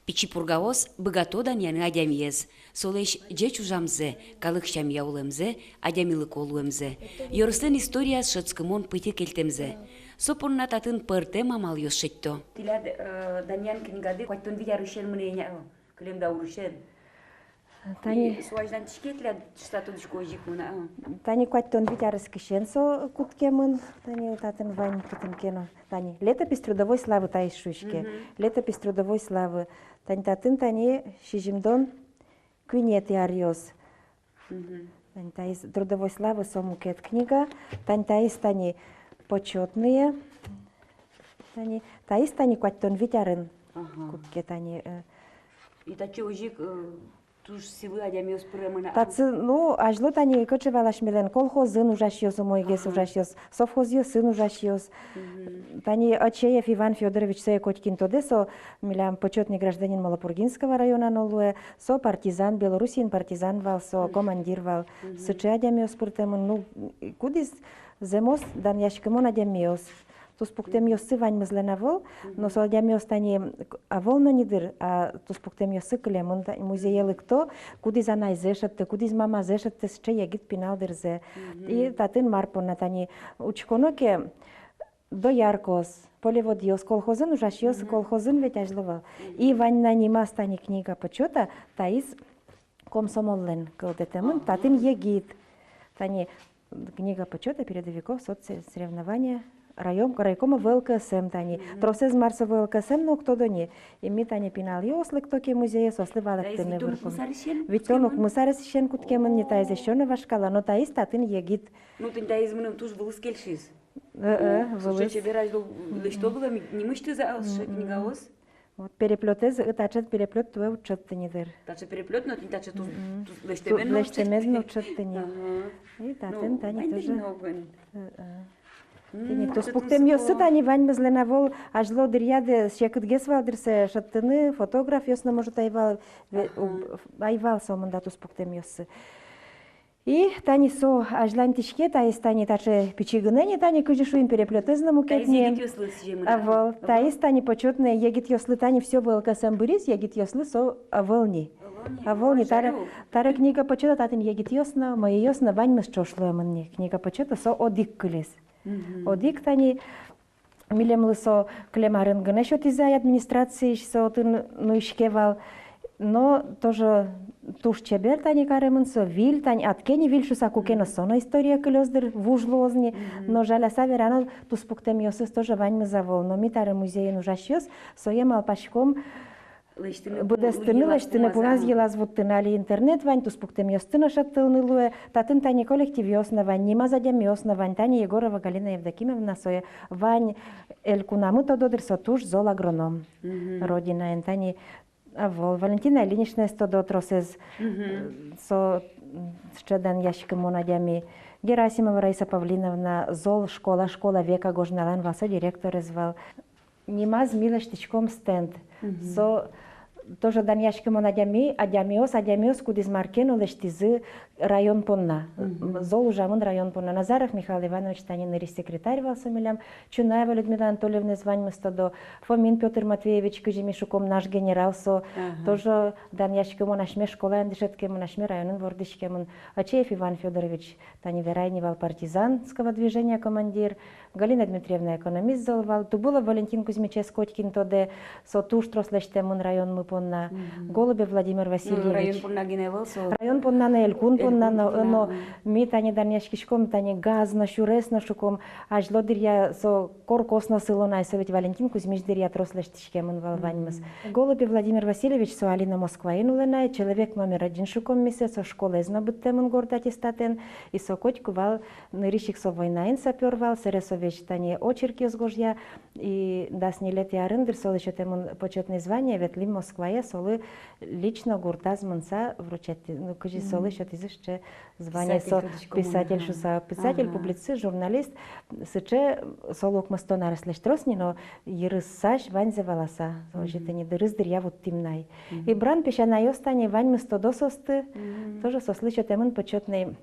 Пичипургаос богато даньяны адемез. Солеш джеч ужамзе, калык шамья улемзе, адемилык олуемзе. Йорыслен история шыцкымон пыте келтемзе. Сопорна татын пырте мамал ёшетто. Тиля даньян книгады коттон видярышен мнения, клем да урышен. Тани суаждан тишкетля штату дишкожикуна. Тани коттон видярыс кишен со куткемын, тани татын вань кытынкено. Тани летопись трудовой славы тайшушке. Летопись трудовой славы. Тани татын тани шижимдон кюнет яриос. Тани таис трудовой славы сомукет книга. Тани таис тани почетные. Тани таис тани коттон видярын кутке тани. И тачи ожик туж силы адямиос премына. Тацы, ну, ажло тани кочевалаш милен колхозын ужашьёс, мойгес ужашьёс, совхозьёсын ужашьёс. Тани Ачеев Иван Федорович Сея Котькин тодесо, милям почетный гражданин Малопургинского района нолуэ, со партизан, белорусин партизан вал, со командир вал, сыче адямиос пуртемын, ну, кудис земос дан яшкемон адямиос. Туспуктем ёсы вань мызлена вол, но со адямиос тани авол но нидыр, а туспуктем ёсы кылемын музеелы кто, кудис анай зешетте, кудис мама зешетте, сче егит пиналдырзе. И татын марпона тани учконоке до яркос, полеводиос, колхозын ужашьёс, колхозын ведь ажлывал. И вань нанимас тани книга почета, таис комсомоллен кылдетемын, татын егит. Тани книга почета передовиков соцсоревнования. Райкома ВЛКСМ тани. Тросез Марса ВЛКСМ, но кто до не. И ми тани пинал ёслы, кто ке музея, сослы валак ты не вырком. Ведь он ух мусарес ищен куткемен не таиз еще не вашкала, но таиз татын егит. Ну ты таиз мным туж вылыз кельшиз. Вылыз. Что тебе раздал, что было, не мышты за книгаос? Вот переплетез, тачет переплет твой учет ты не дыр. Тачет переплет, но ты тачет тут лештемезно учет ты не. И татын тани тоже. Туспуктем ёсы тани вань мызлена вол ажло дырьяды шекытгес валдырсе шаттыны фотограф ёсна может айвал сомында туспуктем ёсы. И тани со ажлан тишке таис тани таче пичигыне тани күжи шуин переплетезна мукетне. Авол таис тани почетные егит ёслы тани все ВЛКСМ бырис егит ёслы со аволни. А волни тара книга почета татын егит ясно, мои ясно вань мы что мне книга почета со одик кылес. Одик тани милем со клемарын гне счет из администрации со тын нуишкевал, но тоже туш чебер тани каремын со виль тани аткени виль шуса кукена соно история кылездер вужлозни, но жаля саверано туспуктем йосыз тоже вань мы завол, но митары музеен ужащёс со емал пашком Будестыны лештыны пуназ елаз вуттынали интернет вань туспуктем йостына шаттылны луэ, татын тани коллектив йосна вань, нима задям йосна вань, тани Егорова Галина Евдокимовна соя вань элькунамы тододыр сотуш зол агроном. Родина эн тани авол Валентина Ильинична стодотросез со щедан ящиком монадями Герасимова Раиса Павлиновна зол школа века гожналан васа директор извал. Нима з милештичком стенд. Со тоже даняшком он адямиос кудис маркену лештизы район понна. Зол ужамын район понна. Назаров Михаил Иванович танин секретарь валсамилям. Чунаева Людмила Анатольевна звань мыстодо. Фомин Петр Матвеевич кыжимишуком наш генерал со тоже даняшком он ашме школа андишеткем он ашме районын вордишкем. Ачеев Иван Федорович тани верайнивал партизанского движения командир. Галина Дмитриевна экономист золвал. Тубулов Валентин Кузьмичес Котькин тоде со туш трослештемун район мы понна. Голубев Владимир Васильевич. Район понна на Элькун понна, но ми тани дарняшкишком тани газ на шурес на шуком. Ажло дирья со коркос на сылонай, со ведь Валентин Кузьмич дирья трослештишкемун валваньмас. Голубев Владимир Васильевич со Алина Москва инуленай, человек номер 1 шуком мисе, со школы знабыттемун гордати статен, и со Котьку вал нырищик со войнаин сапервал, сересо тани очерки сгожья, и дас не лет ярындыр, сол еще тему почетное звание, ветли Москвае, солы лично гуртаз манса вручать, ну, кажи солы еще ты еще звание со писатель, шуса писатель, публицист, журналист, сыче солок мастона раслештросни, но ерысаш ванзе волоса, это не дырыздыр я вот тимнай. И бран пещаная остане вань мастодососты, тоже сослышат тему почетный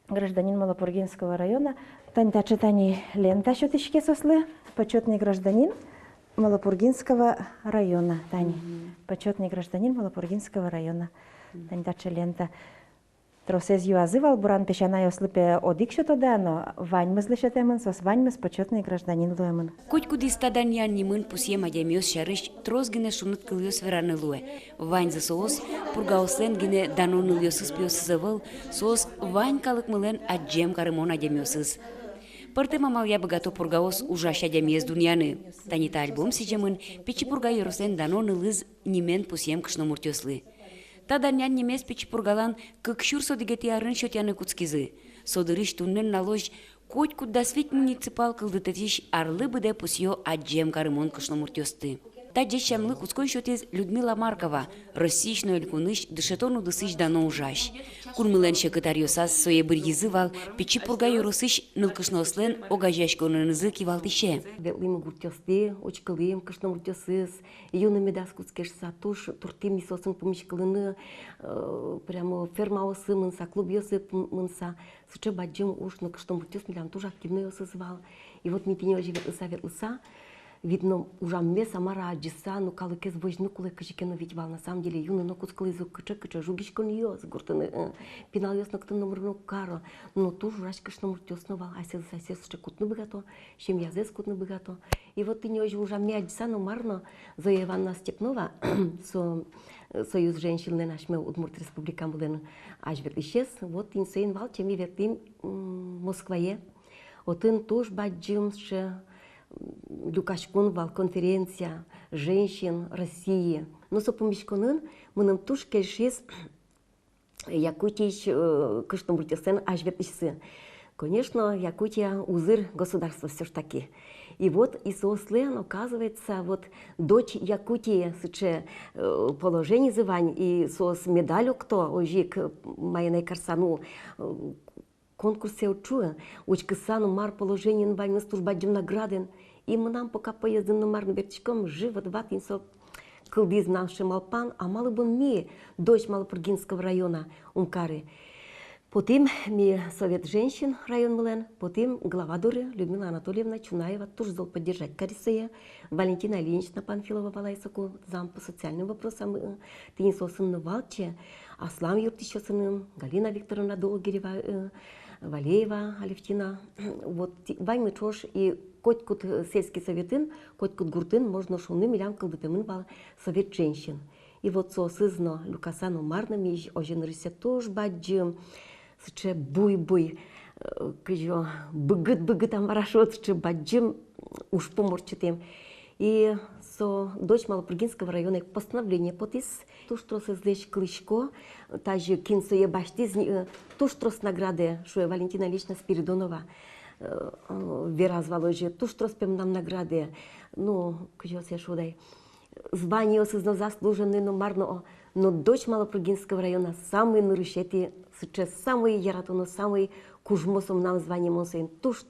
гражданин Малопургинского района. Тань читани лента щотичке сослы. Почетный гражданин Малопургинского района. Тань. Почетный гражданин Малопургинского района. Тань дача лента. Тросез юазывал буран пещаная ослыпе одик щотода, но вань мы злышетемын, сос вань мы почетный гражданин луемын. Котьку дистадан ян нимын пусьем адямиос шарыш трозгине шунут кыльос вераны луе. Вань за соос пургаослен гине данон ильосыз пиосызывыл, соос вань калык мылен аджем карымон адямиосыз. Пырты мамал я богато пургаос ужаш адямиес дуньяны. Танита альбом сижемын, печи пурга йорослен данон ылыз нимен пусьем кышномуртёслы. Таданян немес печи пургалан кыкшур содигети арын шотяны куцкизы. Содырыш туннен налож Котьку дасвить муниципал кылдытатиш арлы быде пусьё аджем карымон кышномуртёсты. Та дещамлы куцкой шотез Людмила Маркова, российшно элькуныш дышетону дысыш дано ужаш. Курмылен шекытарьосас сое бір езывал, печи пурга yorusыш нылкышнослен огажашконынызы кивалтише. Велим гуртёсты, очкылым кышномуртёсыз, юными дас куцкешса туш, туртим мисосын помешкалыны, прямо фермаусы мынса, клубьёсы мынса, сыче баджим уж на кышномуртёс милям тоже активно ёсызвал. И вот митинё живет лыса, видно, ужамме самара аджиса, но калыкез вожны кулы кыжикену видевал. На самом деле, юны но кускалызу кыча-кыча, жугишкон ёс, гуртаны, пинал ёс на кто номерну каро, но туж жашкаш номер тёсновал, асез ще кутны богато, чем язез кутны богато. И вот ты не ужамме аджиса, но марно, Зоя Ивановна Степнова, Союз женщин нашме Удмурт Республика Мулен, аж вет исчез, вот инсейн вал, чем и вертим Москвае. Вот он туж баджим ще Люкашкон вал конференция женщин России. Но со помещконын мы нам туш кешис Якутич кыштомуртесен аж ветишсы. Конечно, Якутия узыр государства все ж таки. И вот из Ослен, оказывается, вот дочь Якутии сыче положение звань и сос медалю кто ожик майной карсану конкурсе учуя, учкасану мар положение на войну службадим награден. И мы нам пока поездим на марным вертичком живо двадцать инсо кылдиз наши малпан, а мало бы ми, дочь Малопургинского района Умкары. Потом ми Совет женщин район Млен, потом глава дуры Людмила Анатольевна Чунаева тоже зал поддержать Карисея, Валентина Ильинична Панфилова Валайсаку, зам по социальным вопросам, Тенисо сын Валче, Аслам Юртища сыном, Галина Викторовна Долгирева, Валеева Алевтина. Вот вайны чош и котькут сельский советын, котькут гуртын, можно шуны милям калдытымын вал Совет женщин. И вот со сызно Люкасану Марнами, оженрыся тоже баджим, сыче буй-буй, кыжо быгыт амарашот, сыче баджим, уж поморчатым. И со дочь Малопрыгинского района постановление потис, то, что созлечь Клычко, та же кинсуе баштиз, то, что с награды, что Валентина Ильинична Спиридонова, Вера зваложи, то, что спем нам награды, ну, кыжо се шудай. Звание осознал заслуженный, но марно, но дочь Малопрыгинского района самый нарушитель, сейчас самый яратоно, самый кужмосом нам званием он сын, туш,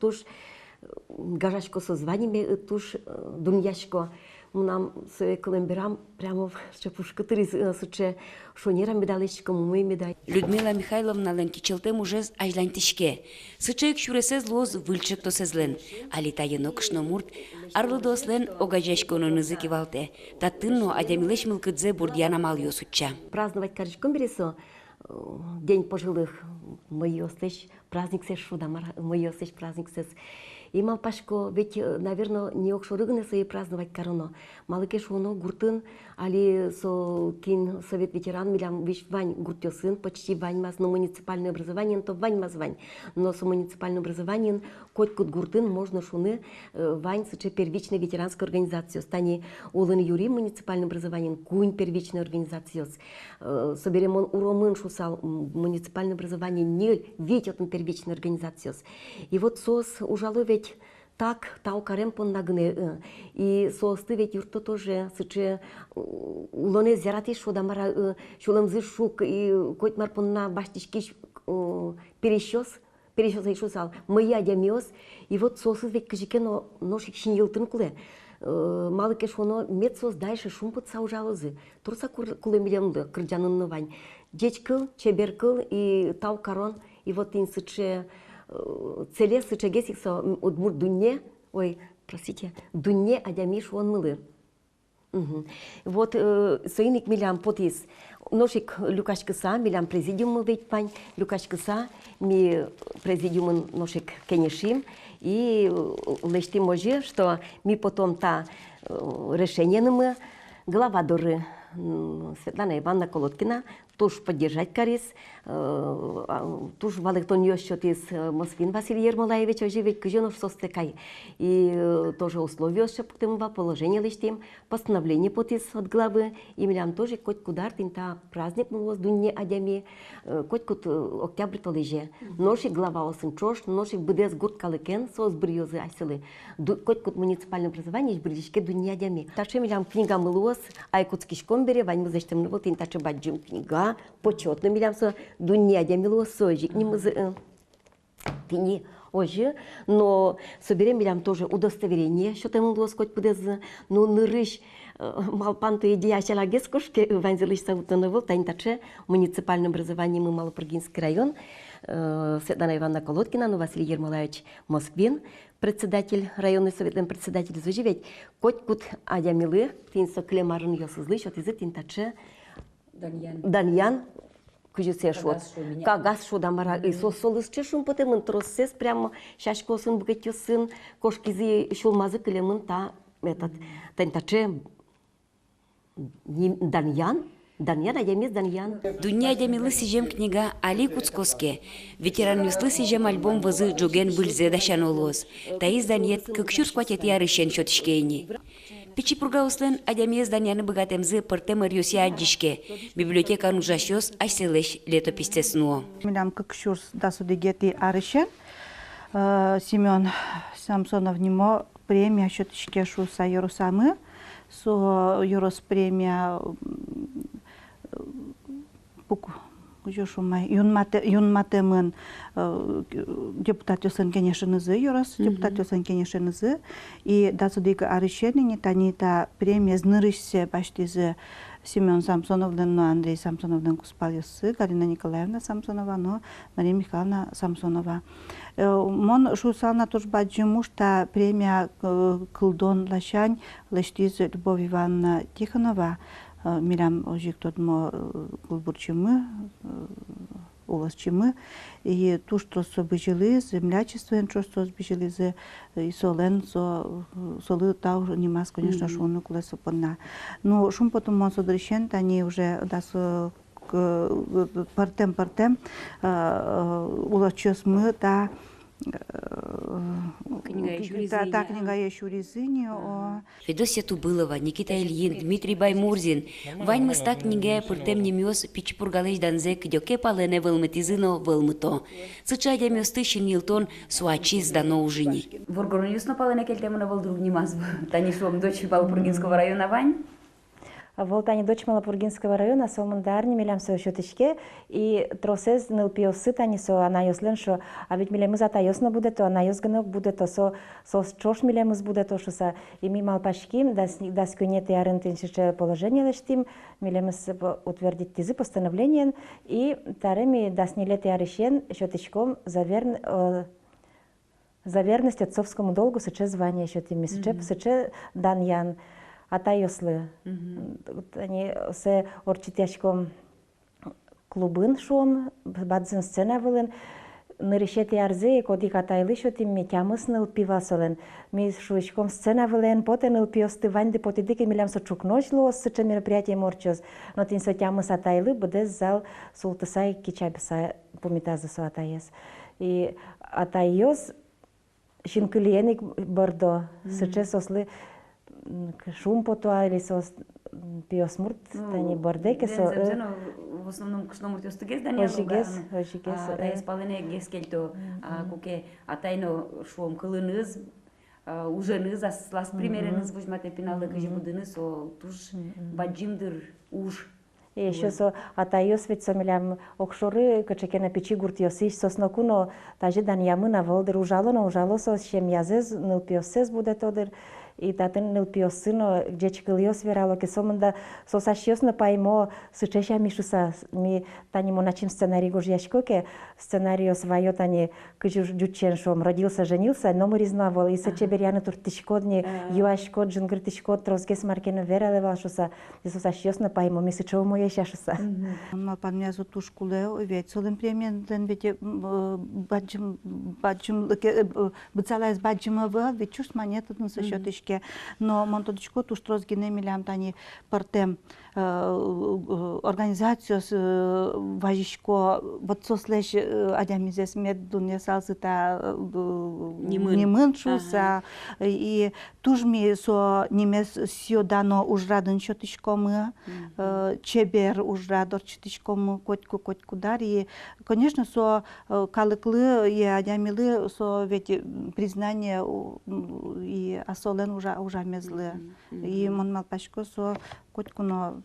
гажачко со званиями, туш, дуньячко, нам с колемберам прямо ще пушкатыри, суче шонера медалечко, мы медаль. Людмила Михайловна лентичелтем уже с ажлантишке. Сычек шуресез лоз выльчек то сезлен, алита енокшно мурт, арлыдослен огажешконо нызыки валте, таттынно адямилеш мылкыдзе бурдьяна малью суча. Праздновать каричком бересо, День пожилых, мой остыш, праздник сеш шуда, мой остыш праздник сес. И малпашко, ведь, наверное, не окшорыгны свои праздновать короно. Малыке шуно гуртын, али со кин совет ветеран, милям виш вань гуртёсын, почти вань маз, но муниципальное образование, то вань маз вань. Но со муниципальным образованием, коть кут гуртын, можно шуны вань сыче первичной ветеранской организации. Стани улын юри муниципальным образованием, кунь первичной организации. Соберем он уромын шусал муниципальное образование, не ведь он первичной организации. И вот сос ужало ведь так, таукарем пон нагне, и соосты ведь юрто тоже, сыче улоне зярати шодамара, шулемзы шук, и коть марпон на баштички перещёс и шусал, моя дямиос, и вот сосы ведь кажикено ношик шиньилтын куле, малыке шоно медсос дальше шум под саужалозы, турса куле милемды, кырджанын вань, дечкыл, чеберкыл и таукарон, и вот ин сыче целе сычегесик со удмур дунне, ой, простите, дунне адямиш он мылы. Вот соиник милям потис, ношик люкашкаса, милям президиум ведь пань, люкашкаса, ми президиум ношик кенешим, и лечти може, что ми потом та решение мы, глава доры Светлана Ивановна Колодкина, тоже поддержать Карис, тоже валектон счет из Москвин Василий Ермолаевич, оживить куженов состекай. И тоже условия, что положение лиштим, постановление потис от главы, и милям тоже коть кудар, та праздник мулос дунне адями, коть кут октябрь толеже. Ноши глава осынчош, ноши бдес гурт калыкен, сос бриозы айселы. Коть кут муниципальное образование, бридишке дунне адями. Таче милям книга мулос, айкутский шкомбере, вань музыштем вот ин таче баджим книга, почетно милям со дунне адями лосojik, не музы тини ожи, но соберем милям тоже удостоверение, что там лос коть пудез, ну нырыш малпанту идея шалагес кошки, ванзелыш саутаново, тань таче муниципальное образование мы Малопрыгинский район, Светлана Ивановна Колодкина, но Василий Ермолаевич Москвин, председатель районный совет, председатель заживет, коть кут адямилы, тинсо клемарын ёсызлыш, от язык тинтаче Даньян, кujuse шот, кагас шодамара, и сосолыс чешум потемын тросses прямо шашко сын букетё сын, кошкизи шулмазы клемын та этот тентаче Даньян. Даньян, а я мисс Даньян. Дуня демилы сижем книга Али Куцкоске. Ветеран юслы сижем альбом вызы Джуген Бульзе дашанолос. Таиз Даньет кыкшур скватет ярышен шотышкейни. Печи пургауслен адямез Даньяны богатемзы пыртем ирюси аддишке. Библиотека нужашёс айселеш летописцеснуо. Милям кыкшур дасудегети арышен. Семен Самсонов нимо премия шотышке шуса Ярусамы. Со Юрос премия Юнматемын депутат ёсын кенешенызы Юрос, депутат ёсын кенешенызы. И дасудега арышенини танита премия знырышсе баштизы Семен Самсоновдың, но Андрей Самсоновдың куспалысы, Галина Николаевна Самсонова, но Мария Михайловна Самсонова. Мон шусална тоже баджиму, что премия Кылдон Лащань лештиз Любовь Ивановна Тихонова, милям ожик тот мо кулбурчимы, уласчимы, и ту, что собежили, землячество, что собежили, и солен, солы тау немас, конечно, шумно кулесо подна. Но шум потом он содрещен, они уже дас партем улачес мы, та книга Ещуризыни. Федосия Тубылова, Никита Ильин, Дмитрий Баймурзин. Вань мыста книга пыртем немёс Пичпургалыш данзе кдёке палене вылмытизыно вылмыто. Сыча демёсты шинилтон суачиз дано ужини. Воргорнюсно палене кельтемына волдруг немаз. Танишом дочь Малопургинского района Вань. Волтани дочь Малопургинского района, сомандарни милям со счеточке, и тросез нылпиосы тани со анайослен, что а ведь милям за тайосно будет, то анайосганок будет, то со чош милям будет, то что и ми малпашким, да скунеты арентинчиче положение лештим, милям утвердить тизы постановления, и тареми да снилеты арещен счеточком за верность отцовскому долгу сыче звание счетими, сыче даньян. Атайослы. Они се орчитяшком клубын шом, бадзын сцена вылын, нырышети арзе, кодик атайлы шотим ми тямыс нылпивасолен. Ми шуичком сцена вылен, поте нылпиосты ванды, поте дики милям со чукночло, сыча мероприятие морчоз. Но тин со тямыс атайлы, бдез зал султысай кичабиса помитазы со атайес. И атайос шинкылиеник бордо, сыча сослы шум потуа или со пиосмурт, тани бордеке со... В основном кушномурт ёстыгез даньян Ожигез. Тай спалене гескельто, куке атайно шуом кылыныз, уженыз, аслас примереныз возьмате пиналы кыжи будыныз, со туж баджимдыр уж. И еще со атайос ведь со милям окшоры качекена печи гуртиосиш соснокуно тажи даньямына волдыр ужало со чем язез нылпиосез будет одыр. И татын нылпиосыно где чкылиос верало кесомында сосашиосно паймо сычеша мишуса ми танимо начим сценарий гожьяшкоке сценариос вайо тани кыжучен шом родился женился но мы признавал и сычеберяны туртишкодни юашкод жингыртишкод тросгес маркена вералевал шуса и сосашиосно паймо ми сычево моя шашуса. Но пан меня за ту школу ведь солим премиен ден ведь баджим бцалайс баджима был ведь чуш монета на счетышке. Но монтодочко туш трозгине милям тани партем организацию с важичко вот сослеш адямизес мед дуне салсыта немын шуса и тужми со немес сьодано ужрадын счетышко мы чебер ужрадор счетышко мы котку дар и конечно со калыклы и адямилы со ведь признание и асолен уже мезлы. И мон малпашко со коткуно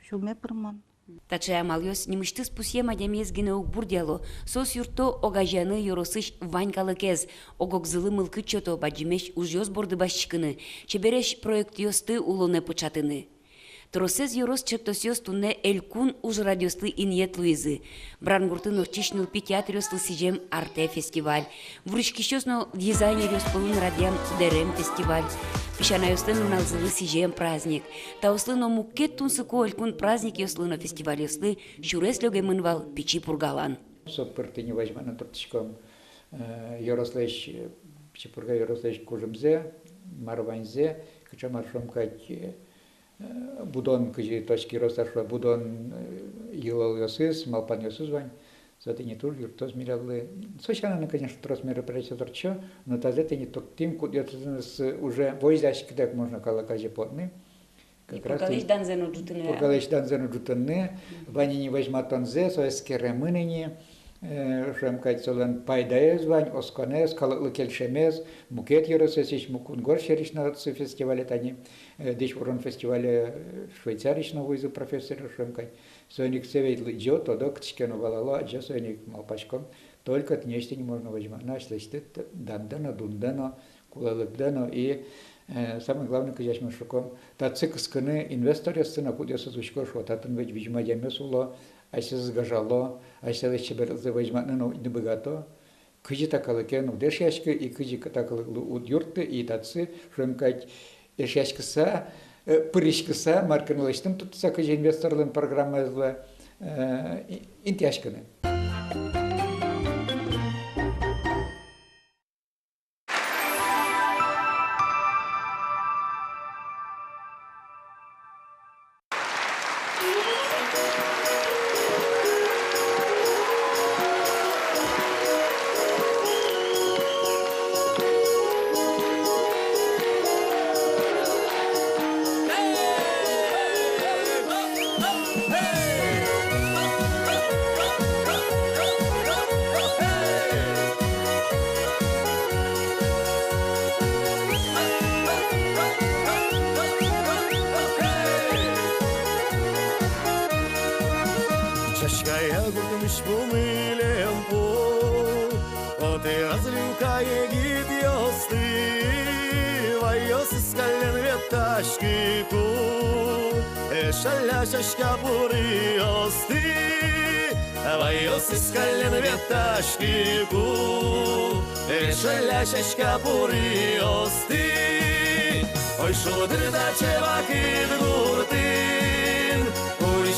шулме пырмон. Тачая малйос немышты спусьем адямез генеук бурдяло, сос юрто огажаны yorosыш ванькалыкез, огокзылы мылкы чото баджимеш ужьоз борды башчыкыны, чебереш проект ёсты улоне початыны. Тросез yoros чектосьос тунне элькун уж радиослы иньет Луизы. Брангуртын орчишныл театриослы сижем арте фестиваль. Вручкищосно дизайнерёс полын радиан дерем фестиваль. Пишанайослын уналзылы сижем праздник. Тауслыно мукет тунсыко элькун праздник ёслыно фестиваль ёслы шурес лёгемынвал пичи пургалан. Соппыртыни возьманы туртышком йорослэш пичи пурга йорослэш кужымзе, марванзе, кыча маршомкать будон кыжи точки росташва будон йылал ёсыз, малпан ёсыз вань. Зато не тур юртоз мираллы. Сочананы, конечно, трос мероприятия торчо, но тогда это не тот тим, куда уже войзящик так можно калакази подны. Пургалыш данзену джутыны. Пургалыш данзену джутыны. Вани не возьмат онзе, соэске ремыныни. Шемкать солен пайдаез вань, осконез, калаклы кельшемез, мукет йоросесич, мукун горшерич на фестивале тани. Диш урон фестивале швейцарич на войзу профессора шемкать. Соник севейт лыджо, тодо кчкену валало, аджо соник малпашком. Только нечто не можно возьмать. Наш листит дандано, дундано, кулалыкдано и Самое главное, que я шуком, та цик сканы инвесторы сына куда сузучко шо, та тен ведь вижма ямесуло, айсе сгажало, айсе лече берзе возьмат ну не богато. Кыжи такалыке, ну дешяшка и кыжи такалы удюрты и тацы, шумкать дешяшкаса, пырышкаса, марканулаштым тут сакыжи инвесторлын программа зла интяшканы. Чашкая гуртмыш бумылем по, оты разлюкая гид ёсты, вайос искален веташки ку, шаля чашка бури ёсты, вайос искален веташки ку, шаля чашка бури ёсты, ой шодыр да чевакин гуртин,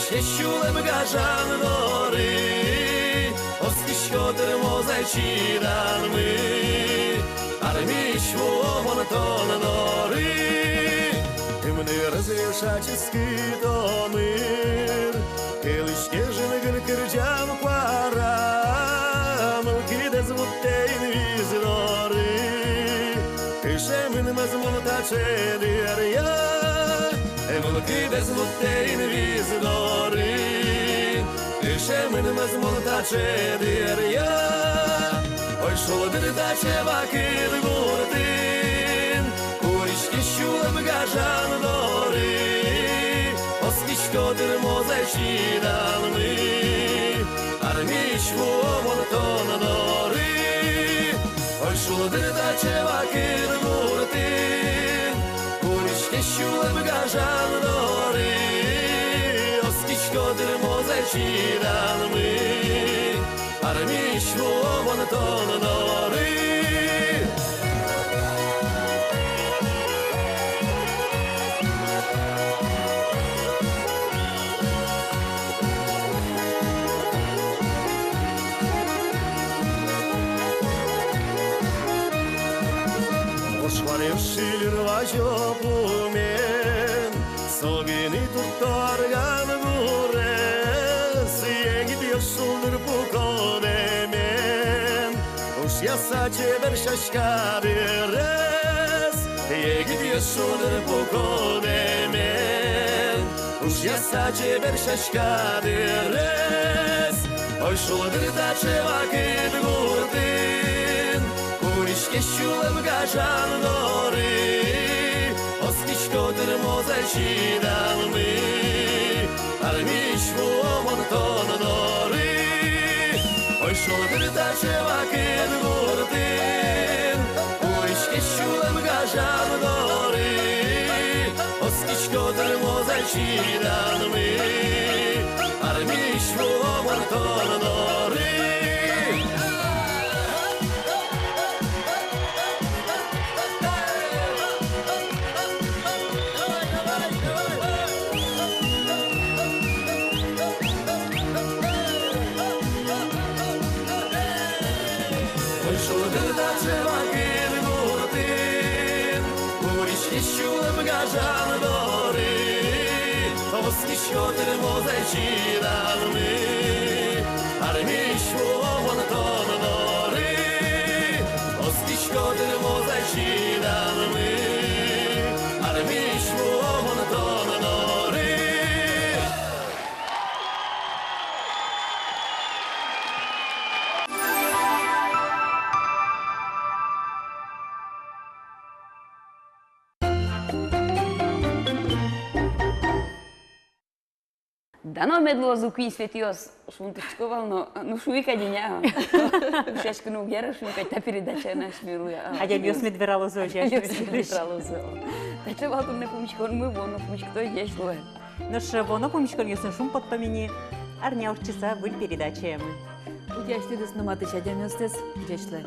Şeşulem gajan dori, oskişkodır mozayçidan mı, armiş vuomon ton dori, Imni разрешаческий домир, Келишке жынгын кыржам пара, Мылкиде звуттейн виздори, Кышемын мазмун тачедер я, Мылкиде звуттейн виздори, Кышемын мазмун тачедер я, Ой шодыр да чевакин гуртин, Куришки şulem gajan dori, Oskişkodır mozayçidan mı, Armiş vuomon ton dori, Oy şuldir da çevakir gurtin, Kurişke şulem gajan dori, Oskişkodır mozayçidan mı, Armiş vuomon ton dori, Шилер вачопумен, Согини туттарган гурес, Егит ёшулдыр пукодемен, Уж яса чебер шашка берес, Егит ёшулдыр пукодемен, Уж яса чебер шашка берес, Ой шулдыр да чевакит гуртин, Kurişke şulem gajan dori, Oskişkodır mozayçidan mı, Armiş vuomon ton dori, Oy şoldır da çevakir gurtin, Kurişke şulem gajan dori, Oskişkodır mozayçidan mı, Armiş vuomon ton dori, Şulem gajan dori, Oskişkodır mozayçidan mı, Armiş vuomon ton dori, Oskişkodır mozayçidan mı, Armiş vuomon ton dori. Да, но медлозу куин светиос, шунточковал, но ну шуйка деня. Шашка ну гера шуйка та передача наш мируя. Адя бьёс медверало зожа. Медверало зо. Таче валкун не помичкон мы воно помичкто здесь лое. Ну ж, воно помічкон ясын шум под помини. Арня урчиса был передачаем. Удяшты дес наматы шадям ястес, удяшлы.